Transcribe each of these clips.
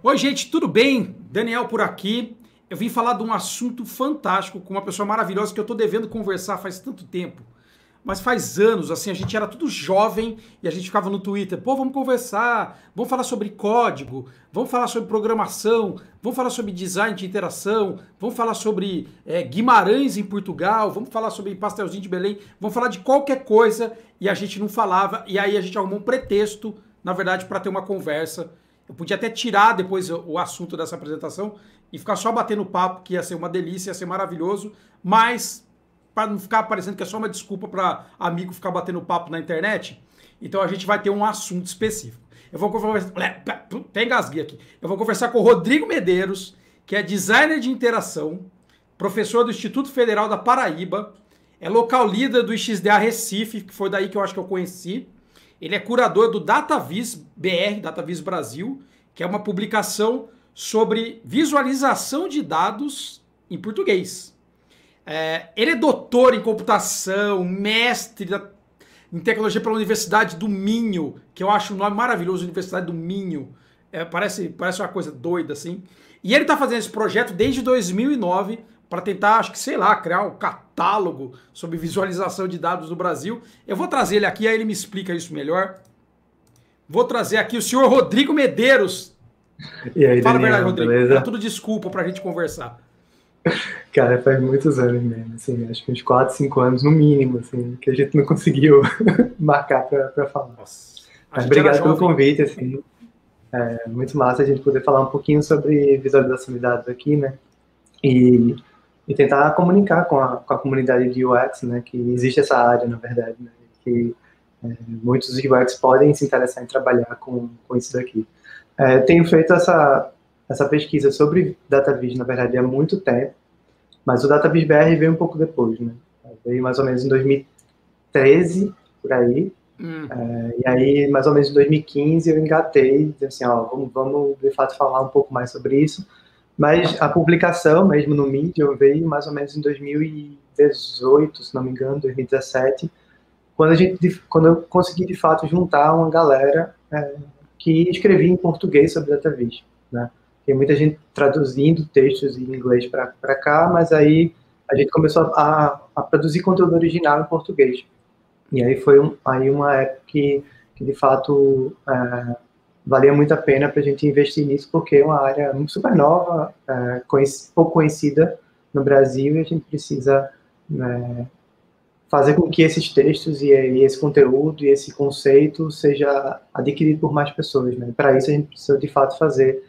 Oi, gente, tudo bem? Daniel por aqui. Eu vim falar de um assunto fantástico com uma pessoa maravilhosa que eu tô devendo conversar faz tanto tempo. Mas faz anos, assim, a gente era tudo jovem e a gente ficava no Twitter, pô, vamos conversar, vamos falar sobre código, vamos falar sobre programação, vamos falar sobre design de interação, vamos falar sobre Guimarães em Portugal, vamos falar sobre Pastelzinho de Belém, vamos falar de qualquer coisa e a gente não falava, e aí a gente arrumou um pretexto, na verdade, para ter uma conversa. Eu podia até tirar depois o assunto dessa apresentação e ficar só batendo papo, que ia ser uma delícia, ia ser maravilhoso, mas para não ficar parecendo que é só uma desculpa para amigo ficar batendo papo na internet, então a gente vai ter um assunto específico. Eu vou conversar, até engasguei aqui. Eu vou conversar com o Rodrigo Medeiros, que é designer de interação, professor do Instituto Federal da Paraíba, é local leader do XDA Recife, que foi daí que eu acho que eu conheci. Ele é curador do DataVis BR, DataVis Brasil, que é uma publicação sobre visualização de dados em português. Ele é doutor em computação, mestre em tecnologia pela Universidade do Minho, que eu acho um nome maravilhoso, Universidade do Minho. Parece uma coisa doida, assim. E ele está fazendo esse projeto desde 2009 para tentar, acho que, sei lá, criar um catálogo sobre visualização de dados no Brasil. Eu vou trazer ele aqui, aí ele me explica isso melhor. Vou trazer aqui o senhor Rodrigo Medeiros. E aí, Fala a Daniel, verdade, Rodrigo. beleza? É tudo desculpa para a gente conversar. Cara, faz muitos anos mesmo, assim, acho que uns 4, 5 anos no mínimo, assim, que a gente não conseguiu marcar pra falar. Nossa, Mas obrigado pelo convite, assim, muito massa a gente poder falar um pouquinho sobre visualização de dados aqui, né, e tentar comunicar com a comunidade de UX, né, que existe essa área, na verdade, né, que muitos UX podem se interessar em trabalhar com isso daqui. Tenho feito essa pesquisa sobre DataVis, na verdade, há muito tempo, mas o DataVis BR veio um pouco depois, né? Veio mais ou menos em 2013, por aí. E aí, mais ou menos em 2015, eu engatei, dizendo assim, ó, vamos de fato falar um pouco mais sobre isso. Mas a publicação, mesmo no Medium, veio mais ou menos em 2018, se não me engano, 2017, quando eu consegui, de fato, juntar uma galera que escrevia em português sobre DataVis, né? Tem muita gente traduzindo textos em inglês para cá, mas aí a gente começou a produzir conteúdo original em português. E aí foi uma época que de fato, valia muito a pena para a gente investir nisso, porque é uma área super nova, pouco conhecida no Brasil, e a gente precisa fazer com que esses textos e esse conteúdo e esse conceito seja adquirido por mais pessoas, né? Para isso a gente precisa, de fato, fazer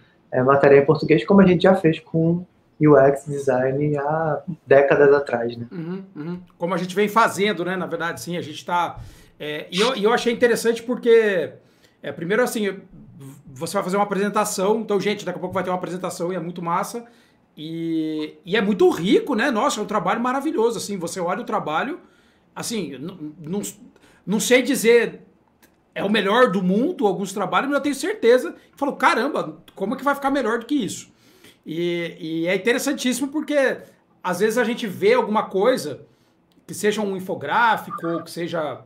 matéria em português, como a gente já fez com UX design há décadas atrás, né? Como a gente vem fazendo, né? Na verdade, sim, a gente está... E eu achei interessante porque, primeiro, assim, você vai fazer uma apresentação, então, gente, daqui a pouco vai ter uma apresentação e é muito massa, e é muito rico, né? Nossa, é um trabalho maravilhoso, assim, você olha o trabalho, assim, não sei dizer... É o melhor do mundo, alguns trabalhos, mas eu tenho certeza que falou, caramba, como é que vai ficar melhor do que isso? E é interessantíssimo porque às vezes a gente vê alguma coisa que seja um infográfico, ou que seja,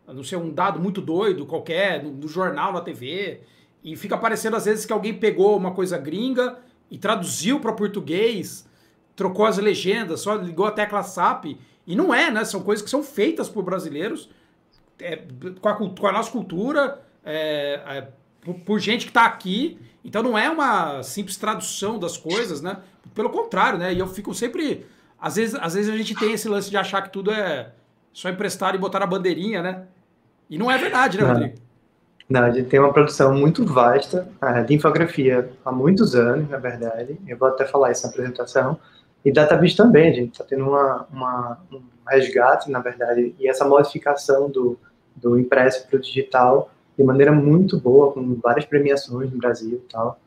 não sei, um dado muito doido qualquer, no jornal, na TV, e fica parecendo às vezes que alguém pegou uma coisa gringa e traduziu para português, trocou as legendas, só ligou a tecla SAP, e não é, né? São coisas que são feitas por brasileiros, com a nossa cultura, por gente que está aqui. Então não é uma simples tradução das coisas, né? Pelo contrário, né? E eu fico sempre... Às vezes a gente tem esse lance de achar que tudo é só emprestar e botar na bandeirinha, né? E não é verdade, né, Rodrigo? Não, a gente tem uma produção muito vasta de infografia há muitos anos, na verdade. Eu vou até falar isso na apresentação. E DataVis também, a gente está tendo um resgate, na verdade, e essa modificação do impresso para o digital de maneira muito boa, com várias premiações no Brasil e tal.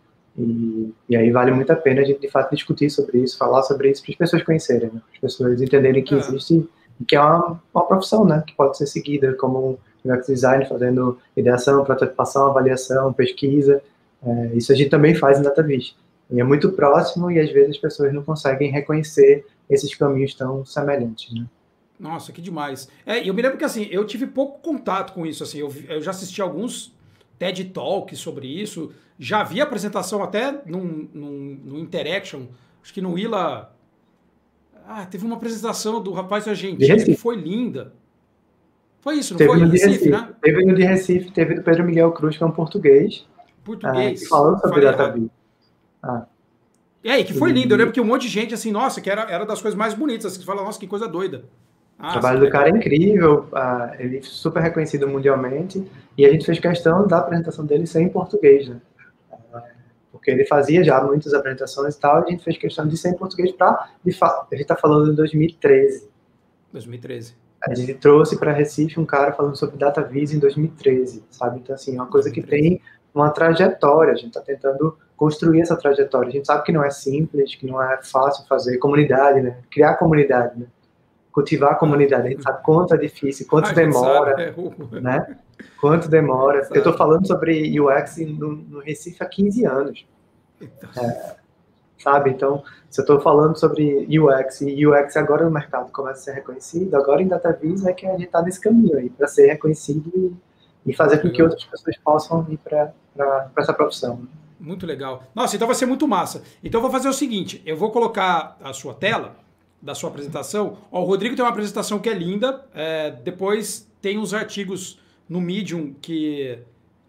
E aí vale muito a pena a gente, de fato, discutir sobre isso, falar sobre isso, para as pessoas conhecerem, né? Para as pessoas entenderem que existe, que é uma profissão, né? Que pode ser seguida, como UX design, fazendo ideação, prototipação, avaliação, pesquisa. Isso a gente também faz em DataVis. E é muito próximo e, às vezes, as pessoas não conseguem reconhecer esses caminhos tão semelhantes, né? Nossa, que demais. Eu me lembro que, assim, eu tive pouco contato com isso, assim, eu já assisti alguns TED Talks sobre isso, Já vi a apresentação até no Interaction, acho que no ILA. Teve uma apresentação do rapaz argentino que foi linda. Foi isso, não teve foi? No Recife, né? Teve no de Recife, teve do Pedro Miguel Cruz, que é um português. Falando sobre DataVis. E aí, que foi lindo. Eu lembro que um monte de gente, assim, nossa, que era das coisas mais bonitas. Assim, que fala, nossa, que coisa doida. O trabalho do cara é incrível, ele é super reconhecido mundialmente, e a gente fez questão da apresentação dele ser em português, né? Porque ele fazia já muitas apresentações e tal, e a gente fez questão de ser em português para, de fato, a gente está falando de 2013. 2013. A gente trouxe para Recife um cara falando sobre DataVis em 2013, sabe? Então, assim, é uma coisa que tem uma trajetória, a gente está tentando construir essa trajetória. A gente sabe que não é simples, que não é fácil fazer comunidade, né? Criar comunidade, né? Cultivar a comunidade. A gente sabe quanto é difícil, quanto demora, né? Quanto demora. Eu estou falando sobre UX no Recife há 15 anos. Sabe? Então, se eu estou falando sobre UX e UX agora no mercado começa a ser reconhecido, agora em DataVis é que a gente está nesse caminho aí para ser reconhecido e fazer com que outras pessoas possam ir para essa profissão. Muito legal. Nossa, então vai ser muito massa. Então eu vou fazer o seguinte, eu vou colocar a sua tela da sua apresentação. O Rodrigo tem uma apresentação que é linda, depois tem uns artigos no Medium que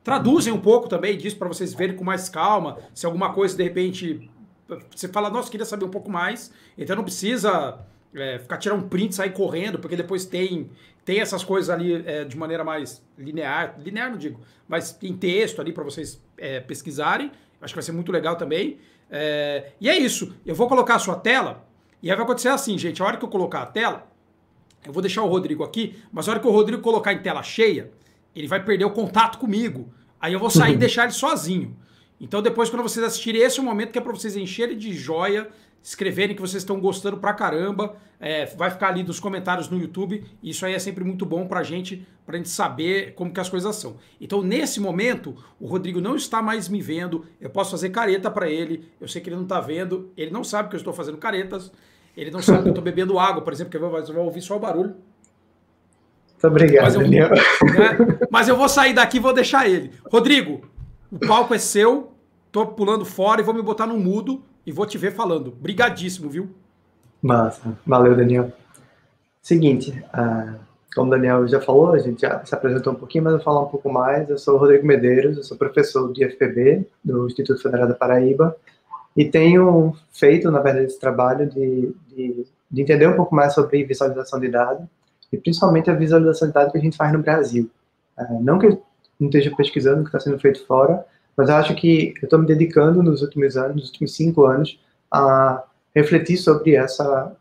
traduzem um pouco também disso para vocês verem com mais calma, se alguma coisa de repente você fala, nossa, queria saber um pouco mais, então não precisa ficar tirando um print e sair correndo, porque depois tem essas coisas ali de maneira mais linear não digo, mas em texto ali para vocês pesquisarem, acho que vai ser muito legal também. E é isso, eu vou colocar a sua tela, e aí vai acontecer assim, gente, a hora que eu colocar a tela, eu vou deixar o Rodrigo aqui, mas a hora que o Rodrigo colocar em tela cheia, ele vai perder o contato comigo, aí eu vou sair e deixar ele sozinho. Então depois, quando vocês assistirem, esse é o momento que é para vocês encherem de joia, escreverem que vocês estão gostando pra caramba, vai ficar ali nos comentários no YouTube, e isso aí é sempre muito bom pra gente saber como que as coisas são. Então nesse momento, o Rodrigo não está mais me vendo, eu posso fazer careta pra ele, eu sei que ele não tá vendo, ele não sabe que eu estou fazendo caretas, ele não sabe que eu tô bebendo água, por exemplo, que você vai ouvir só o barulho. Muito obrigado, Daniel. Mas eu vou sair daqui e vou deixar ele. Rodrigo, o palco é seu, tô pulando fora e vou me botar no mudo e vou te ver falando. Brigadíssimo, viu? Massa. Valeu, Daniel. Seguinte, como o Daniel já falou, a gente já se apresentou um pouquinho, mas eu vou falar um pouco mais. Eu sou o Rodrigo Medeiros, eu sou professor de IFPB, do Instituto Federal da Paraíba, e tenho feito, na verdade, esse trabalho de entender um pouco mais sobre visualização de dados, e principalmente a visualização de dados que a gente faz no Brasil. Não que eu não esteja pesquisando o que está sendo feito fora, mas eu acho que eu estou me dedicando nos últimos anos, nos últimos 5 anos, a refletir sobre essa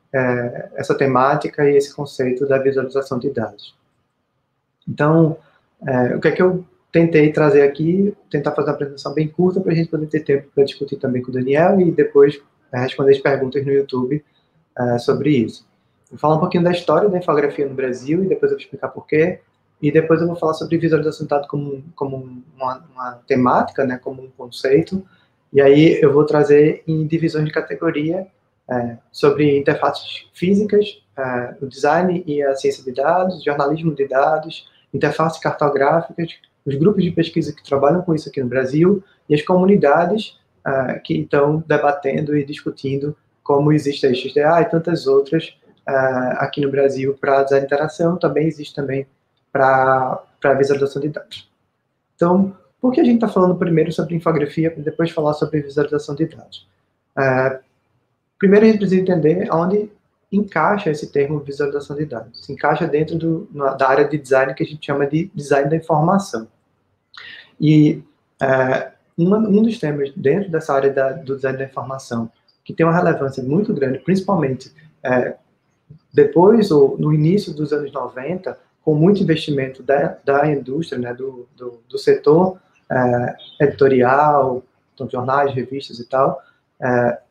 temática e esse conceito da visualização de dados. Então, o que é que eu tentei trazer aqui, tentar fazer uma apresentação bem curta para a gente poder ter tempo para discutir também com o Daniel e depois responder as perguntas no YouTube sobre isso. Vou falar um pouquinho da história da infografia no Brasil e depois eu vou explicar por quê. E depois eu vou falar sobre visualização de dados como uma temática, né, como um conceito. E aí eu vou trazer em divisões de categoria sobre interfaces físicas, o design e a ciência de dados, jornalismo de dados, interfaces cartográficas, os grupos de pesquisa que trabalham com isso aqui no Brasil e as comunidades que estão debatendo e discutindo como existe a XDA e tantas outras aqui no Brasil para design de interação, também existe também para visualização de dados. Então, por que a gente está falando primeiro sobre infografia para depois falar sobre visualização de dados? Primeiro a gente precisa entender onde encaixa esse termo visualização de dados. Se encaixa dentro da área de design que a gente chama de design da informação. E um dos temas dentro dessa área do design da informação que tem uma relevância muito grande, principalmente depois ou no início dos anos 90, com muito investimento da indústria, né, do setor editorial, então, jornais, revistas e tal,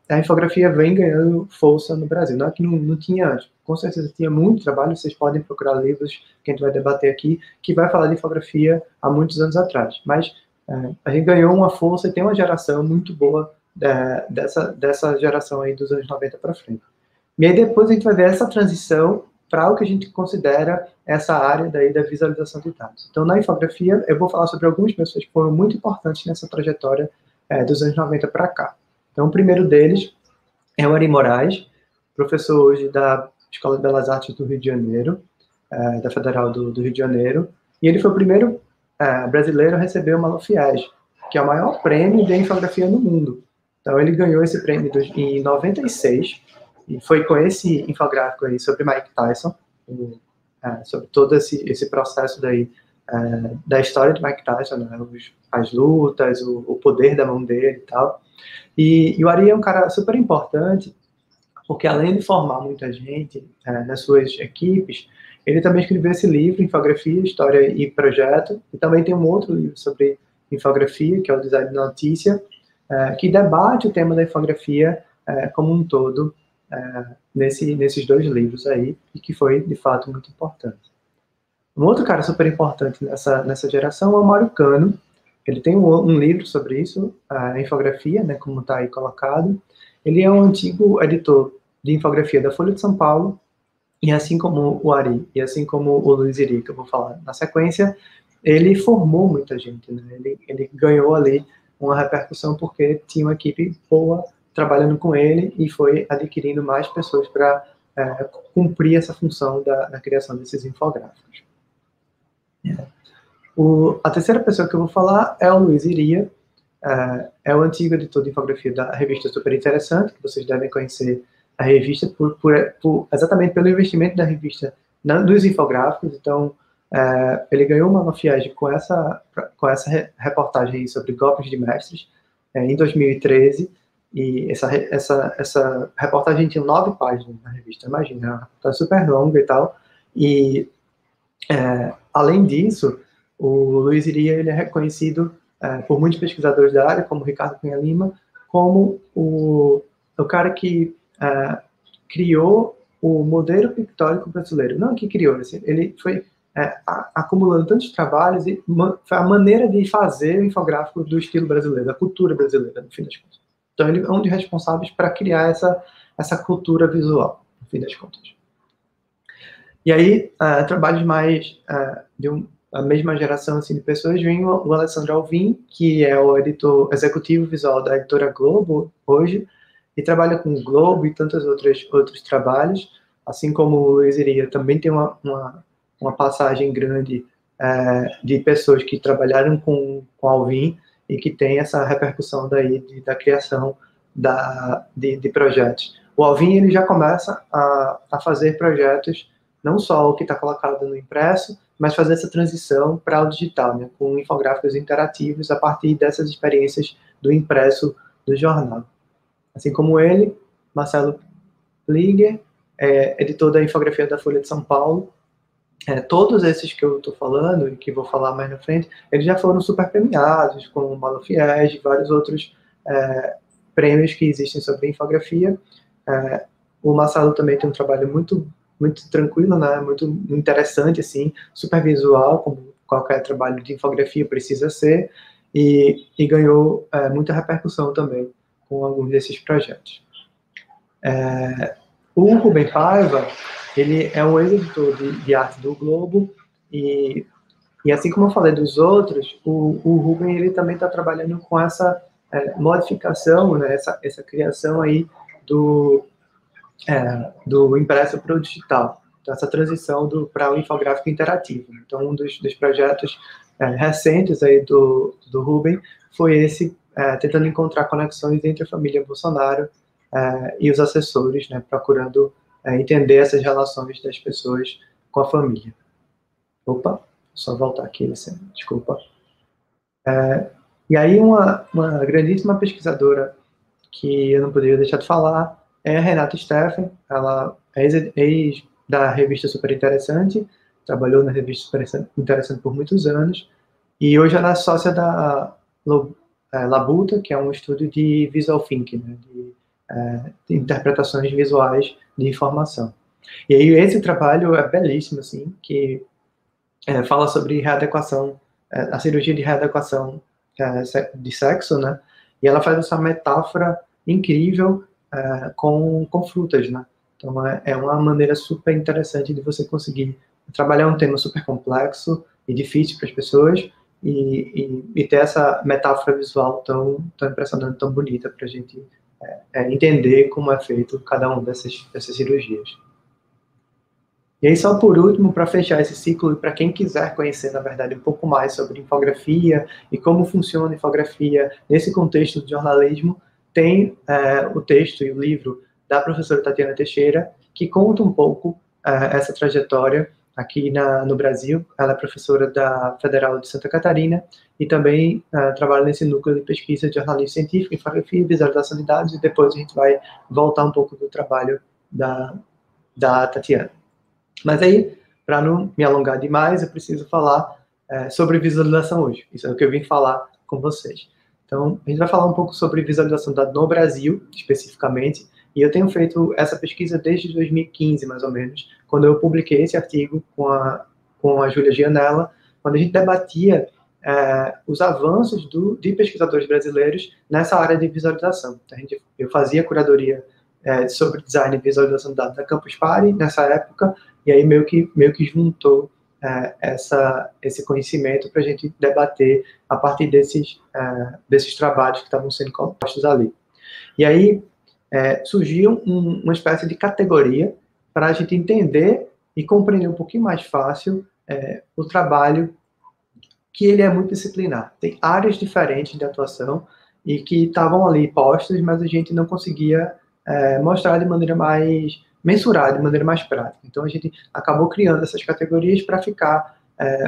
a infografia vem ganhando força no Brasil. Não é que não tinha antes, com certeza tinha muito trabalho, vocês podem procurar livros que a gente vai debater aqui, que vai falar de infografia há muitos anos atrás. Mas a gente ganhou uma força e tem uma geração muito boa dessa geração aí dos anos 90 para frente. E aí depois a gente vai ver essa transição para o que a gente considera essa área daí da visualização de dados. Então, na infografia, eu vou falar sobre algumas pessoas que foram muito importantes nessa trajetória dos anos 90 para cá. Então, o primeiro deles é o Ari Moraes, professor hoje da Escola de Belas Artes do Rio de Janeiro, da Federal do Rio de Janeiro, e ele foi o primeiro brasileiro a receber o Malafiege, que é o maior prêmio de infografia no mundo. Então, ele ganhou esse prêmio em 96, e foi com esse infográfico aí sobre Mike Tyson, sobre todo esse processo daí, da história de Mike Tyson, né, as lutas, o poder da mão dele e tal. E o Ari é um cara super importante, porque além de formar muita gente nas suas equipes, ele também escreveu esse livro, Infografia, História e Projeto, e também tem um outro livro sobre infografia, que é o Design da Notícia, que debate o tema da infografia como um todo nesses dois livros aí, e que foi, de fato, muito importante. Um outro cara super importante nessa geração é o Mário Cano. Ele tem um livro sobre isso, a infografia, né, como está aí colocado. Ele é um antigo editor de infografia da Folha de São Paulo, e assim como o Ari, e assim como o Luiz Iri, que eu vou falar na sequência, ele formou muita gente, né? Ele ganhou ali uma repercussão porque tinha uma equipe boa trabalhando com ele e foi adquirindo mais pessoas para cumprir essa função da criação desses infográficos. A terceira pessoa que eu vou falar é o Luiz Iria, é o antigo editor de infografia da revista Super Interessante, que vocês devem conhecer a revista exatamente pelo investimento da revista nos infográficos. Então, ele ganhou uma Malafiege com essa reportagem aí sobre golpes de mestres em 2013, e essa reportagem tinha 9 páginas na revista, imagina, tá super longa e tal. E além disso, o Luiz Iria, ele é reconhecido por muitos pesquisadores da área, como Ricardo Cunha Lima, como o cara que criou o modelo pictórico brasileiro. Não que criou, assim, ele foi acumulando tantos trabalhos e foi a maneira de fazer o infográfico do estilo brasileiro, da cultura brasileira, no fim das contas. Então, ele é um dos responsáveis para criar essa cultura visual, no fim das contas. E aí, trabalhos mais a mesma geração assim, de pessoas, vem o Alessandro Alvim, que é o editor executivo visual da editora Globo hoje, e trabalha com o Globo e tantos outros trabalhos, assim como o Luiz Iria também tem uma passagem grande de pessoas que trabalharam com Alvim e que tem essa repercussão daí da criação de projetos. O Alvim, ele já começa a fazer projetos, não só o que está colocado no impresso, mas fazer essa transição para o digital, né, com infográficos interativos a partir dessas experiências do impresso do jornal. Assim como ele, Marcelo Pliger, editor da infografia da Folha de São Paulo. Todos esses que eu estou falando, e que vou falar mais na frente, eles já foram super premiados, com o Malafiege e vários outros prêmios que existem sobre infografia. O Marcelo também tem um trabalho muito tranquilo, né, muito interessante, assim, super visual, como qualquer trabalho de infografia precisa ser, e ganhou muita repercussão também com alguns desses projetos. O Rubem Paiva, ele é um ex-editor de arte do Globo, e assim como eu falei dos outros, o Rubem, ele também está trabalhando com essa modificação, né, essa criação aí do impresso para o digital, então essa transição para o infográfico interativo. Então, um dos projetos recentes aí do Rubem foi esse, tentando encontrar conexões entre a família Bolsonaro e os assessores, né, procurando entender essas relações das pessoas com a família. Opa, só voltar aqui, desculpa. E aí uma grandíssima pesquisadora que eu não poderia deixar de falar é a Renata Steffen. Ela é ex da revista Super Interessante, trabalhou na revista Super Interessante por muitos anos, e hoje ela é sócia da Labuta, que é um estúdio de visual thinking, né, de interpretações visuais de informação. E aí esse trabalho é belíssimo, assim, que fala sobre readequação, a cirurgia de readequação de sexo, né, e ela faz essa metáfora incrível com frutas, né. Então é uma maneira super interessante de você conseguir trabalhar um tema super complexo e difícil para as pessoas e ter essa metáfora visual tão impressionante, tão bonita para a gente entender como é feito cada uma dessas cirurgias. E aí, só por último, para fechar esse ciclo, e para quem quiser conhecer, na verdade, um pouco mais sobre infografia e como funciona a infografia nesse contexto do jornalismo, tem o texto e o livro da professora Tatiana Teixeira, que conta um pouco essa trajetória aqui no Brasil. Ela é professora da Federal de Santa Catarina e também trabalha nesse núcleo de pesquisa de jornalismo científico, infografia e visualização de dados, e depois a gente vai voltar um pouco do trabalho da Tatiana. Mas aí, para não me alongar demais, eu preciso falar sobre visualização hoje. Isso é o que eu vim falar com vocês. Então, a gente vai falar um pouco sobre visualização no Brasil, especificamente, e eu tenho feito essa pesquisa desde 2015, mais ou menos, quando eu publiquei esse artigo com a Júlia Gianella, quando a gente debatia os avanços de pesquisadores brasileiros nessa área de visualização. Então, eu fazia curadoria sobre design e visualização de dados da Campus Party nessa época, e aí meio que juntou esse conhecimento para a gente debater a partir desses trabalhos que estavam sendo compostos ali. E aí surgiu uma espécie de categoria para a gente entender e compreender um pouquinho mais fácil o trabalho, que ele é muito disciplinar. Tem áreas diferentes de atuação e que estavam ali postas, mas a gente não conseguia mostrar de maneira mais mensurar, de maneira mais prática. Então, a gente acabou criando essas categorias para ficar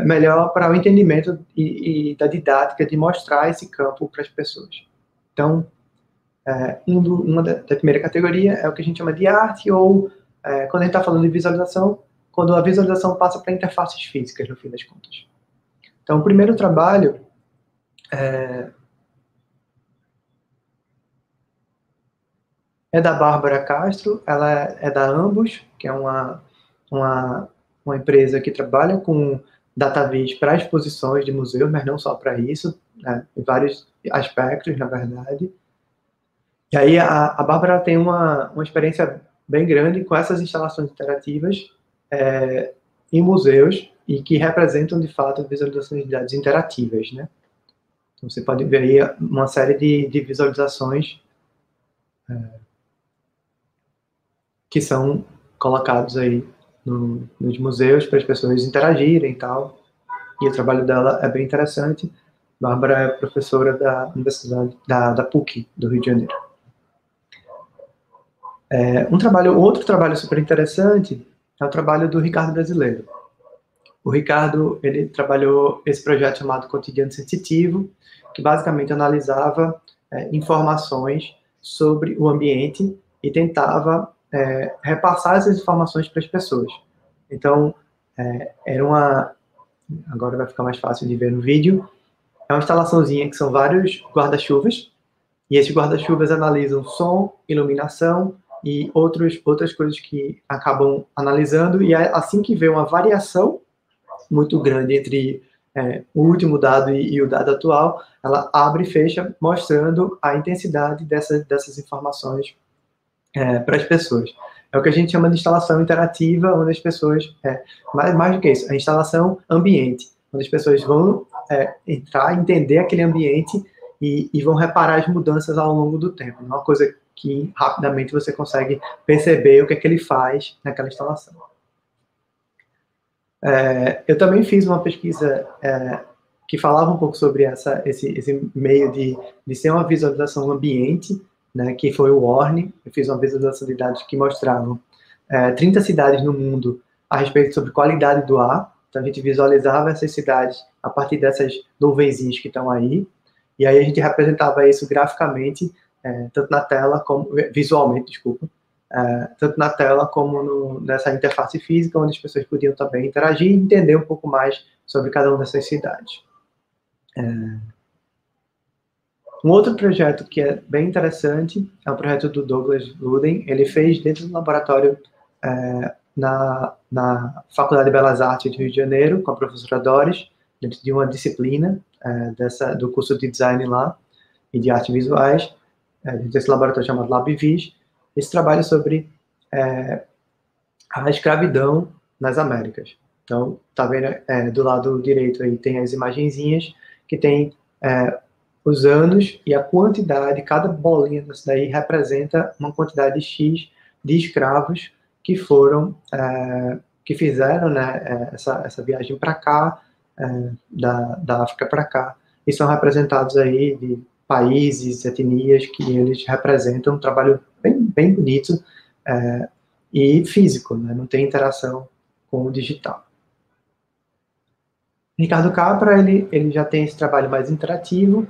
melhor para o entendimento e da didática de mostrar esse campo para as pessoas. Então, uma da primeira categoria é o que a gente chama de arte, ou quando a gente está falando de visualização, quando a visualização passa para interfaces físicas, no fim das contas. Então, o primeiro trabalho é da Bárbara Castro, ela é da Ambos, que é uma empresa que trabalha com DataVis para exposições de museus, mas não só para isso, em vários aspectos, na verdade. E aí a Bárbara tem uma experiência bem grande com essas instalações interativas em museus e que representam, de fato, visualizações de dados interativas, né? Então, você pode ver aí uma série de visualizações que são colocados aí nos museus para as pessoas interagirem e tal. E o trabalho dela é bem interessante. Bárbara é professora da Universidade da PUC, do Rio de Janeiro. Outro trabalho super interessante é o trabalho do Ricardo Brasileiro. O Ricardo, ele trabalhou esse projeto chamado Cotidiano Sensitivo, que basicamente analisava informações sobre o ambiente e tentava repassar essas informações para as pessoas. Então, agora vai ficar mais fácil de ver no vídeo, é uma instalaçãozinha que são vários guarda-chuvas, e esses guarda-chuvas analisam som, iluminação e outras coisas que acabam analisando, e assim que vê uma variação muito grande entre o último dado e o dado atual, ela abre e fecha, mostrando a intensidade dessas informações para as pessoas. É o que a gente chama de instalação interativa, onde as pessoas, mais do que isso, a instalação ambiente, onde as pessoas vão entrar, entender aquele ambiente e vão reparar as mudanças ao longo do tempo. Não é uma coisa que rapidamente você consegue perceber o que é que ele faz naquela instalação. Eu também fiz uma pesquisa que falava um pouco sobre esse meio de ser uma visualização ambiente, né, que foi o Warning. Eu fiz uma visualização de dados que mostravam 30 cidades no mundo a respeito sobre qualidade do ar. Então, a gente visualizava essas cidades a partir dessas nuvenzinhas que estão aí, e aí a gente representava isso graficamente, tanto na tela, como visualmente, desculpa, tanto na tela como nessa interface física, onde as pessoas podiam também interagir e entender um pouco mais sobre cada uma dessas cidades. Um outro projeto que é bem interessante é o projeto do Douglas Luden. Ele fez dentro do laboratório na Faculdade de Belas Artes do Rio de Janeiro, com a professora Doris, dentro de uma disciplina do curso de design lá e de artes visuais, desse laboratório chamado LabVis. Esse trabalho sobre a escravidão nas Américas. Então, tá vendo do lado direito aí tem as imagenzinhas, que tem os anos e a quantidade, cada bolinha dessa daí representa uma quantidade X de escravos que foram, que fizeram, né, essa viagem para cá, da África para cá, e são representados aí de países, etnias, que eles representam um trabalho bem bonito e físico, né, não tem interação com o digital. Ricardo Capra, ele já tem esse trabalho mais interativo,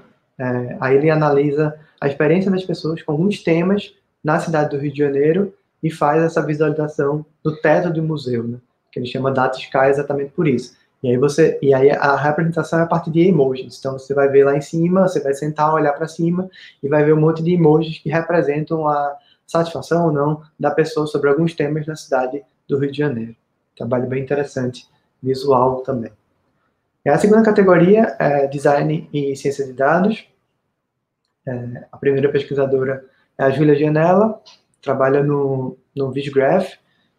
aí ele analisa a experiência das pessoas com alguns temas na cidade do Rio de Janeiro e faz essa visualização do teto do museu, né, que ele chama Data Sky exatamente por isso. E aí a representação é a partir de emojis. Então você vai ver lá em cima, você vai sentar, olhar para cima e vai ver um monte de emojis que representam a satisfação ou não da pessoa sobre alguns temas na cidade do Rio de Janeiro. Trabalho bem interessante, visual também. E a segunda categoria é Design e Ciência de Dados. A primeira pesquisadora é a Júlia Gianella, trabalha no Visgraph,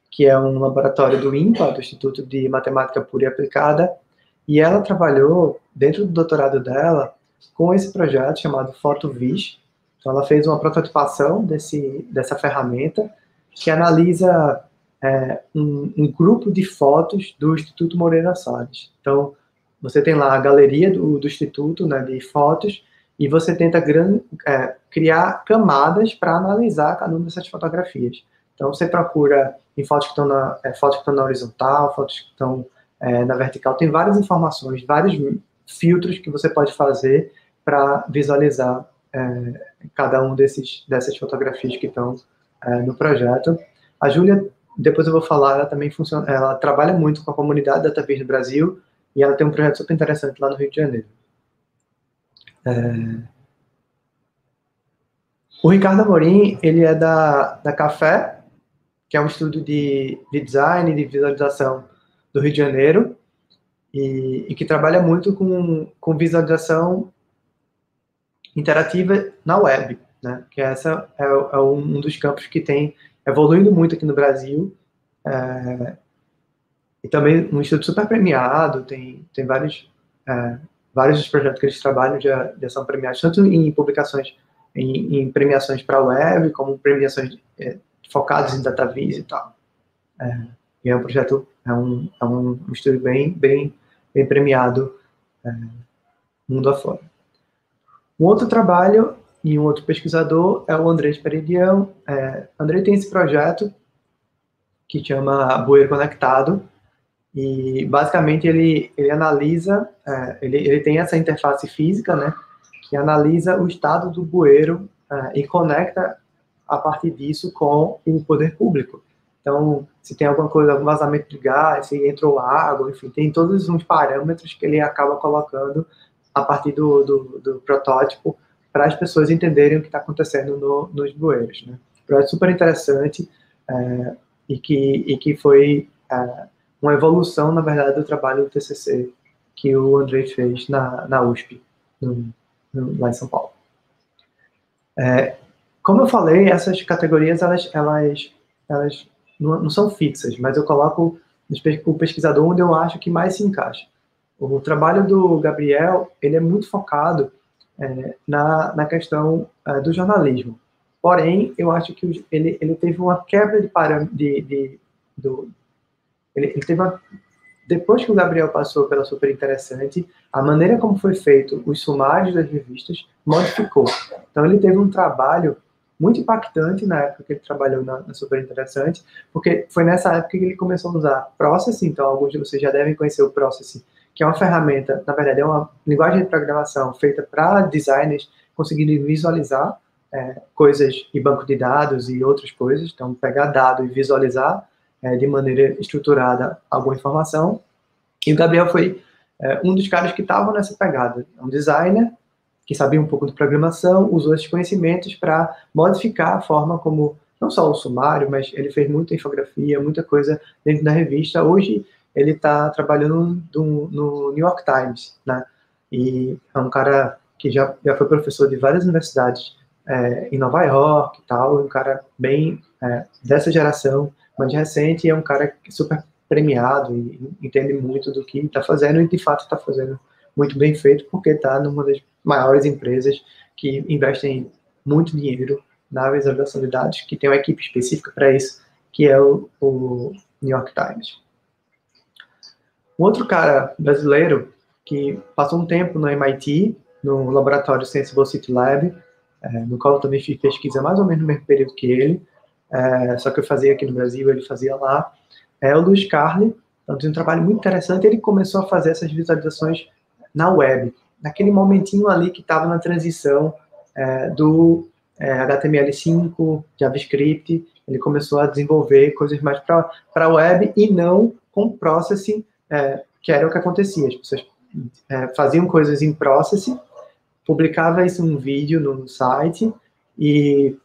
que é um laboratório do INPA, do Instituto de Matemática Pura e Aplicada, e ela trabalhou, dentro do doutorado dela, com esse projeto chamado PhotoVis. Então, ela fez uma prototipação dessa ferramenta, que analisa um grupo de fotos do Instituto Moreira Salles. Então, você tem lá a galeria do Instituto, né, de fotos, e você tenta criar camadas para analisar cada uma dessas fotografias. Então, você procura em fotos que estão na horizontal, fotos que estão na vertical. Tem várias informações, vários filtros que você pode fazer para visualizar cada um dessas fotografias que estão no projeto. A Júlia, depois eu vou falar, ela também ela trabalha muito com a comunidade DataVis no Brasil e ela tem um projeto super interessante lá no Rio de Janeiro. O Ricardo Amorim, ele é da Café, que é um estúdio de design e de visualização do Rio de Janeiro, e que trabalha muito com visualização interativa na web, né? Que essa é um dos campos que tem evoluindo muito aqui no Brasil, e também um estudo super premiado, tem vários dos projetos que eles trabalham já são premiados, tanto em publicações, em premiações para a web, como premiações focadas em DataVis e tal. E é um projeto, é um estudo bem premiado mundo afora. Um outro trabalho e um outro pesquisador é o André Esperidião. André tem esse projeto que chama Bueiro Conectado, e basicamente ele analisa, ele tem essa interface física, né, que analisa o estado do bueiro e conecta a partir disso com o poder público. Então, se tem alguma coisa, algum vazamento de gás, se entrou água, enfim, tem todos uns parâmetros que ele acaba colocando a partir do protótipo para as pessoas entenderem o que está acontecendo nos bueiros, né. Projeto super interessante e que foi uma evolução, na verdade, do trabalho do TCC que o André fez na USP, lá em São Paulo. Como eu falei, essas categorias, elas não são fixas, mas eu coloco o pesquisador onde eu acho que mais se encaixa. O trabalho do Gabriel, ele é muito focado na questão do jornalismo. Porém, eu acho que ele teve uma quebra de parâmetro, ele teve depois que o Gabriel passou pela Super Interessante, a maneira como foi feito os sumários das revistas modificou. Então, ele teve um trabalho muito impactante na época que ele trabalhou na Super Interessante, porque foi nessa época que ele começou a usar Processing. Então, alguns de vocês já devem conhecer o Processing, que é uma ferramenta, na verdade, é uma linguagem de programação feita para designers conseguirem visualizar coisas e banco de dados e outras coisas. Então, pegar dado e visualizar de maneira estruturada alguma informação. E o Gabriel foi um dos caras que estavam nessa pegada. É um designer que sabia um pouco de programação, usou esses conhecimentos para modificar a forma como, não só o sumário, mas ele fez muita infografia, muita coisa dentro da revista. Hoje ele está trabalhando no New York Times, né? E é um cara que já foi professor de várias universidades em Nova York e tal, um cara bem dessa geração, mais recente, e é um cara super premiado e entende muito do que está fazendo, e de fato está fazendo muito bem feito, porque está numa das maiores empresas que investem muito dinheiro na visualização de dados, que tem uma equipe específica para isso, que é o New York Times. Um outro cara brasileiro que passou um tempo no MIT, no laboratório Sensible City Lab, no qual eu também fiz pesquisa mais ou menos no mesmo período que ele, só que eu fazia aqui no Brasil, ele fazia lá, é o Luiz Carli. Então, tem um trabalho muito interessante. Ele começou a fazer essas visualizações na web, naquele momentinho ali que estava na transição do HTML5, JavaScript. Ele começou a desenvolver coisas mais para a web e não com processing, que era o que acontecia. As pessoas faziam coisas em processing, publicava isso num vídeo no site e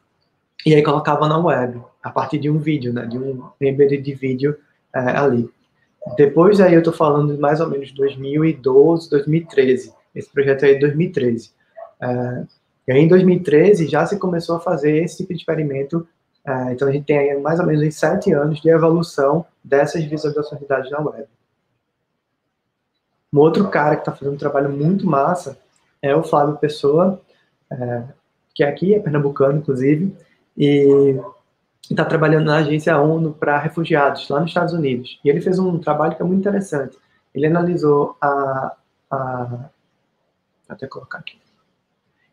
aí colocava na web, a partir de um vídeo, né, de um embedded de vídeo ali. Depois aí eu estou falando de mais ou menos 2012, 2013. Esse projeto aí é de 2013. E aí em 2013 já se começou a fazer esse tipo de experimento. Então a gente tem aí mais ou menos uns 7 anos de evolução dessas visualizações de dados na web. Um outro cara que está fazendo um trabalho muito massa é o Flávio Pessoa, que aqui é pernambucano, inclusive, e está trabalhando na agência ONU para refugiados, lá nos Estados Unidos. E ele fez um trabalho que é muito interessante. Ele analisou até colocar aqui.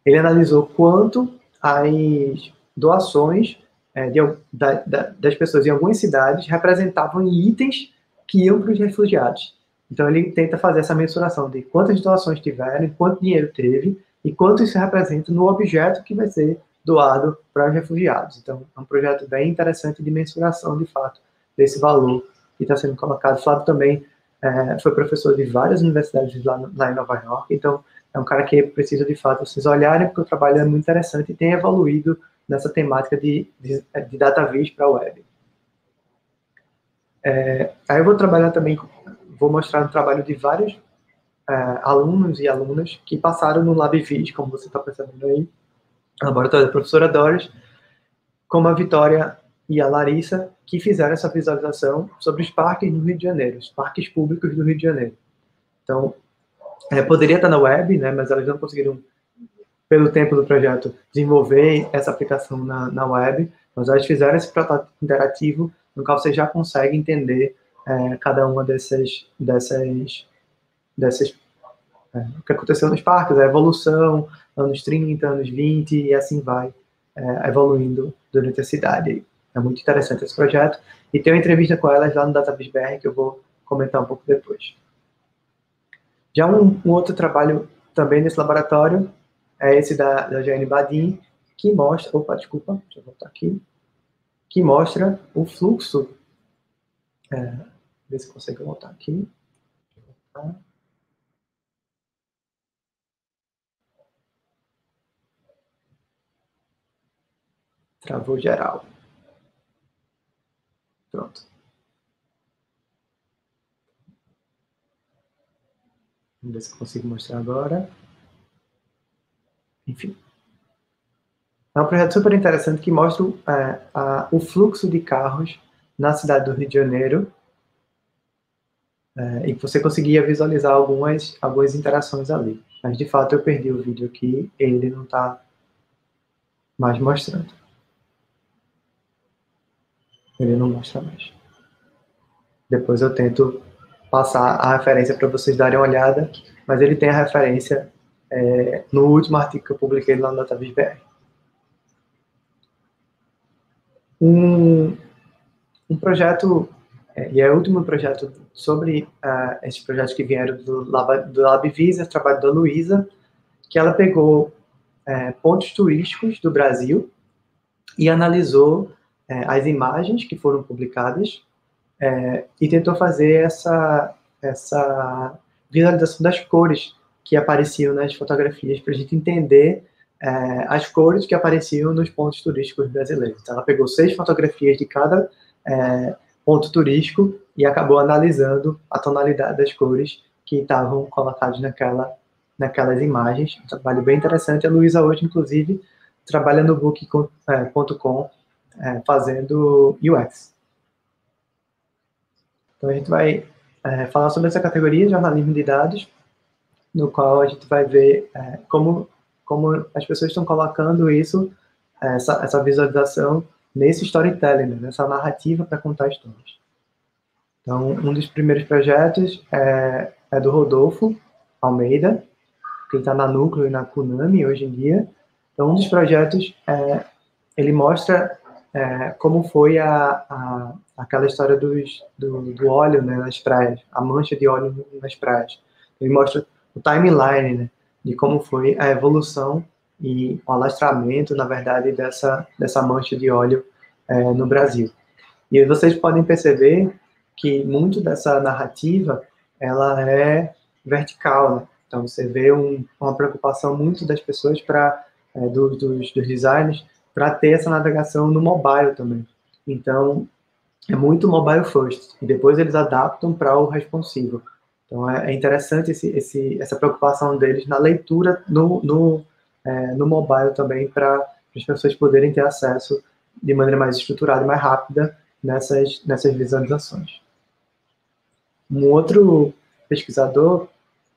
Ele analisou quanto as doações das pessoas em algumas cidades representavam itens que iam para os refugiados. Então, ele tenta fazer essa mensuração de quantas doações tiveram, quanto dinheiro teve e quanto isso representa no objeto que vai ser doado para os refugiados. Então, é um projeto bem interessante de mensuração, de fato, desse valor que está sendo colocado. O Flávio também foi professor de várias universidades lá em Nova York, então é um cara que precisa, de fato, vocês olharem, porque o trabalho é muito interessante e tem evoluído nessa temática de DataVis para a web. Aí eu vou trabalhar também, vou mostrar um trabalho de vários alunos e alunas que passaram no LabVis, como você está percebendo aí, laboratório da professora Doris, como a Vitória e a Larissa, que fizeram essa visualização sobre os parques do Rio de Janeiro, os parques públicos do Rio de Janeiro. Então, poderia estar na web, né, mas elas não conseguiram, pelo tempo do projeto, desenvolver essa aplicação na web, mas elas fizeram esse protótipo interativo, no qual você já consegue entender cada uma dessas o que aconteceu nos parques, a evolução, anos 30, anos 20, e assim vai evoluindo durante a cidade. É muito interessante esse projeto. E tem uma entrevista com elas lá no DataVis BR que eu vou comentar um pouco depois. Já um outro trabalho também nesse laboratório é esse da Jane Badin, que mostra... Opa, desculpa, deixa eu voltar aqui. Que mostra o fluxo... ver se consigo voltar aqui. Travou geral. Pronto. Vamos ver se eu consigo mostrar agora. Enfim. É um projeto super interessante que mostra o fluxo de carros na cidade do Rio de Janeiro e que você conseguia visualizar algumas interações ali. Mas, de fato, eu perdi o vídeo aqui e ele não está mais mostrando. Ele não mostra mais. Depois eu tento passar a referência para vocês darem uma olhada, mas ele tem a referência no último artigo que eu publiquei lá no DataVis BR. Um projeto, e é o último projeto sobre esses projetos que vieram do LabVis, esse trabalho da Luísa, que ela pegou pontos turísticos do Brasil e analisou as imagens que foram publicadas e tentou fazer essa visualização das cores que apareciam nas fotografias, para a gente entender as cores que apareciam nos pontos turísticos brasileiros. Então, ela pegou 6 fotografias de cada ponto turístico e acabou analisando a tonalidade das cores que estavam colocadas naquelas imagens. Um trabalho bem interessante. A Luísa hoje, inclusive, trabalha no book.com fazendo UX. Então, a gente vai falar sobre essa categoria, jornalismo de dados. no qual a gente vai ver como as pessoas estão colocando isso, essa visualização nesse storytelling, né, nessa narrativa para contar histórias. Então, um dos primeiros projetos é do Rodolfo Almeida, que está na Núcleo e na Kunami hoje em dia. Então, um dos projetos, ele mostra como foi aquela história do óleo, né, nas praias, a mancha de óleo nas praias. Ele mostra o timeline, né, de como foi a evolução e o alastramento, na verdade, dessa mancha de óleo no Brasil. E vocês podem perceber que muito dessa narrativa, ela é vertical, né? Então, você vê uma preocupação muito das pessoas, dos designers, para ter essa navegação no mobile também. Então, é muito mobile first, e depois eles adaptam para o responsivo. Então, é interessante essa preocupação deles na leitura no mobile também, para as pessoas poderem ter acesso de maneira mais estruturada e mais rápida nessas visualizações. Um outro pesquisador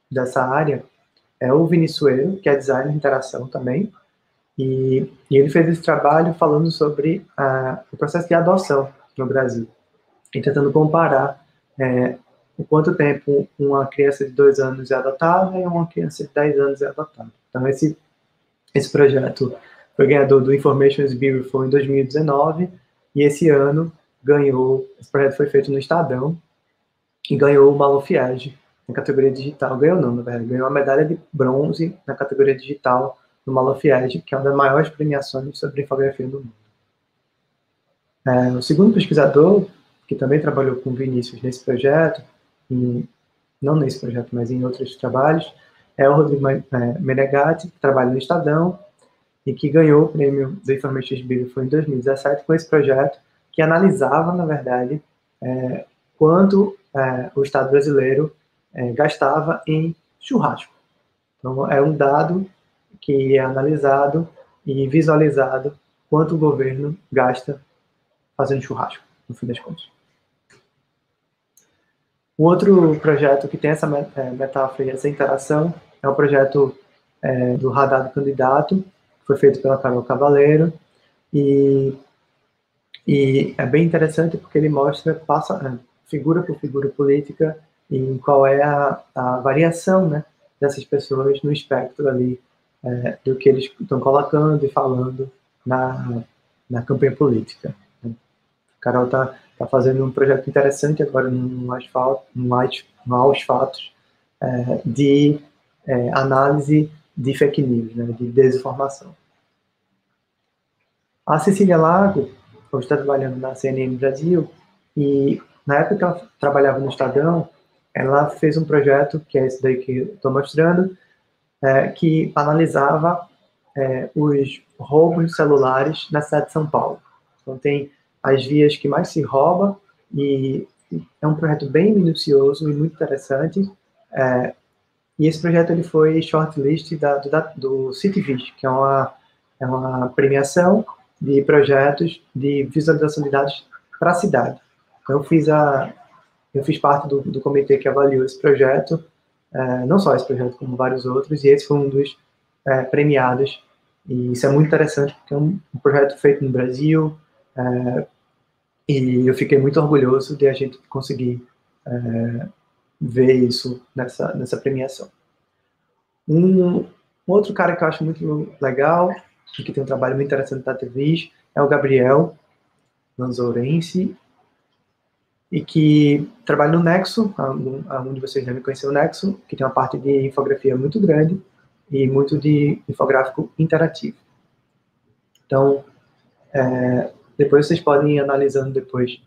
dessa área é o Vinícius, que é designer de interação também, e ele fez esse trabalho falando sobre o processo de adoção no Brasil, e tentando comparar o quanto tempo uma criança de 2 anos é adotada e uma criança de 10 anos é adotada. Então, esse projeto foi ganhador do Information is Beautiful em 2019, e esse ano esse projeto foi feito no Estadão, e ganhou o Maluf na categoria digital. Ganhou não, na verdade, ganhou a medalha de bronze na categoria digital no Maluf, que é uma das maiores premiações sobre infografia do mundo. O segundo pesquisador, que também trabalhou com o Vinícius nesse projeto, não nesse projeto, mas em outros trabalhos, é o Rodrigo Menegatti, que trabalha no Estadão, e que ganhou o prêmio do Information is Beautiful em 2017 com esse projeto, que analisava, na verdade, quanto o Estado brasileiro gastava em churrasco. Então, é um dado que é analisado e visualizado quanto o governo gasta fazendo churrasco, no fim das contas. Um outro projeto que tem essa metáfora e essa interação é o projeto do Radar do Candidato, que foi feito pela Carol Cavaleiro, e é bem interessante porque ele mostra figura por figura política e qual é a variação, né, dessas pessoas no espectro ali do que eles estão colocando e falando na campanha política. A Carol está fazendo um projeto interessante agora no Aos Fatos, de análise de fake news, né, de desinformação. A Cecília Lago hoje está trabalhando na CNN Brasil, e na época que ela trabalhava no Estadão, ela fez um projeto, que é esse daí que eu estou mostrando, que analisava os roubos celulares na cidade de São Paulo. Então, tem as vias que mais se rouba, e é um projeto bem minucioso e muito interessante. E esse projeto ele foi shortlist do CityVis, que é uma premiação de projetos de visualização de dados para a cidade. Então, eu fiz parte do comitê que avaliou esse projeto, não só esse projeto, como vários outros, e esse foi um dos premiados. E isso é muito interessante, porque é um projeto feito no Brasil, e eu fiquei muito orgulhoso de a gente conseguir ver isso nessa premiação. Um outro cara que eu acho muito legal, e que tem um trabalho muito interessante da TVIS, é o Gabriel Lanzourense, e que trabalha no Nexo, onde vocês devem conhecer o Nexo, que tem uma parte de infografia muito grande e muito de infográfico interativo. Então, depois vocês podem ir analisando depois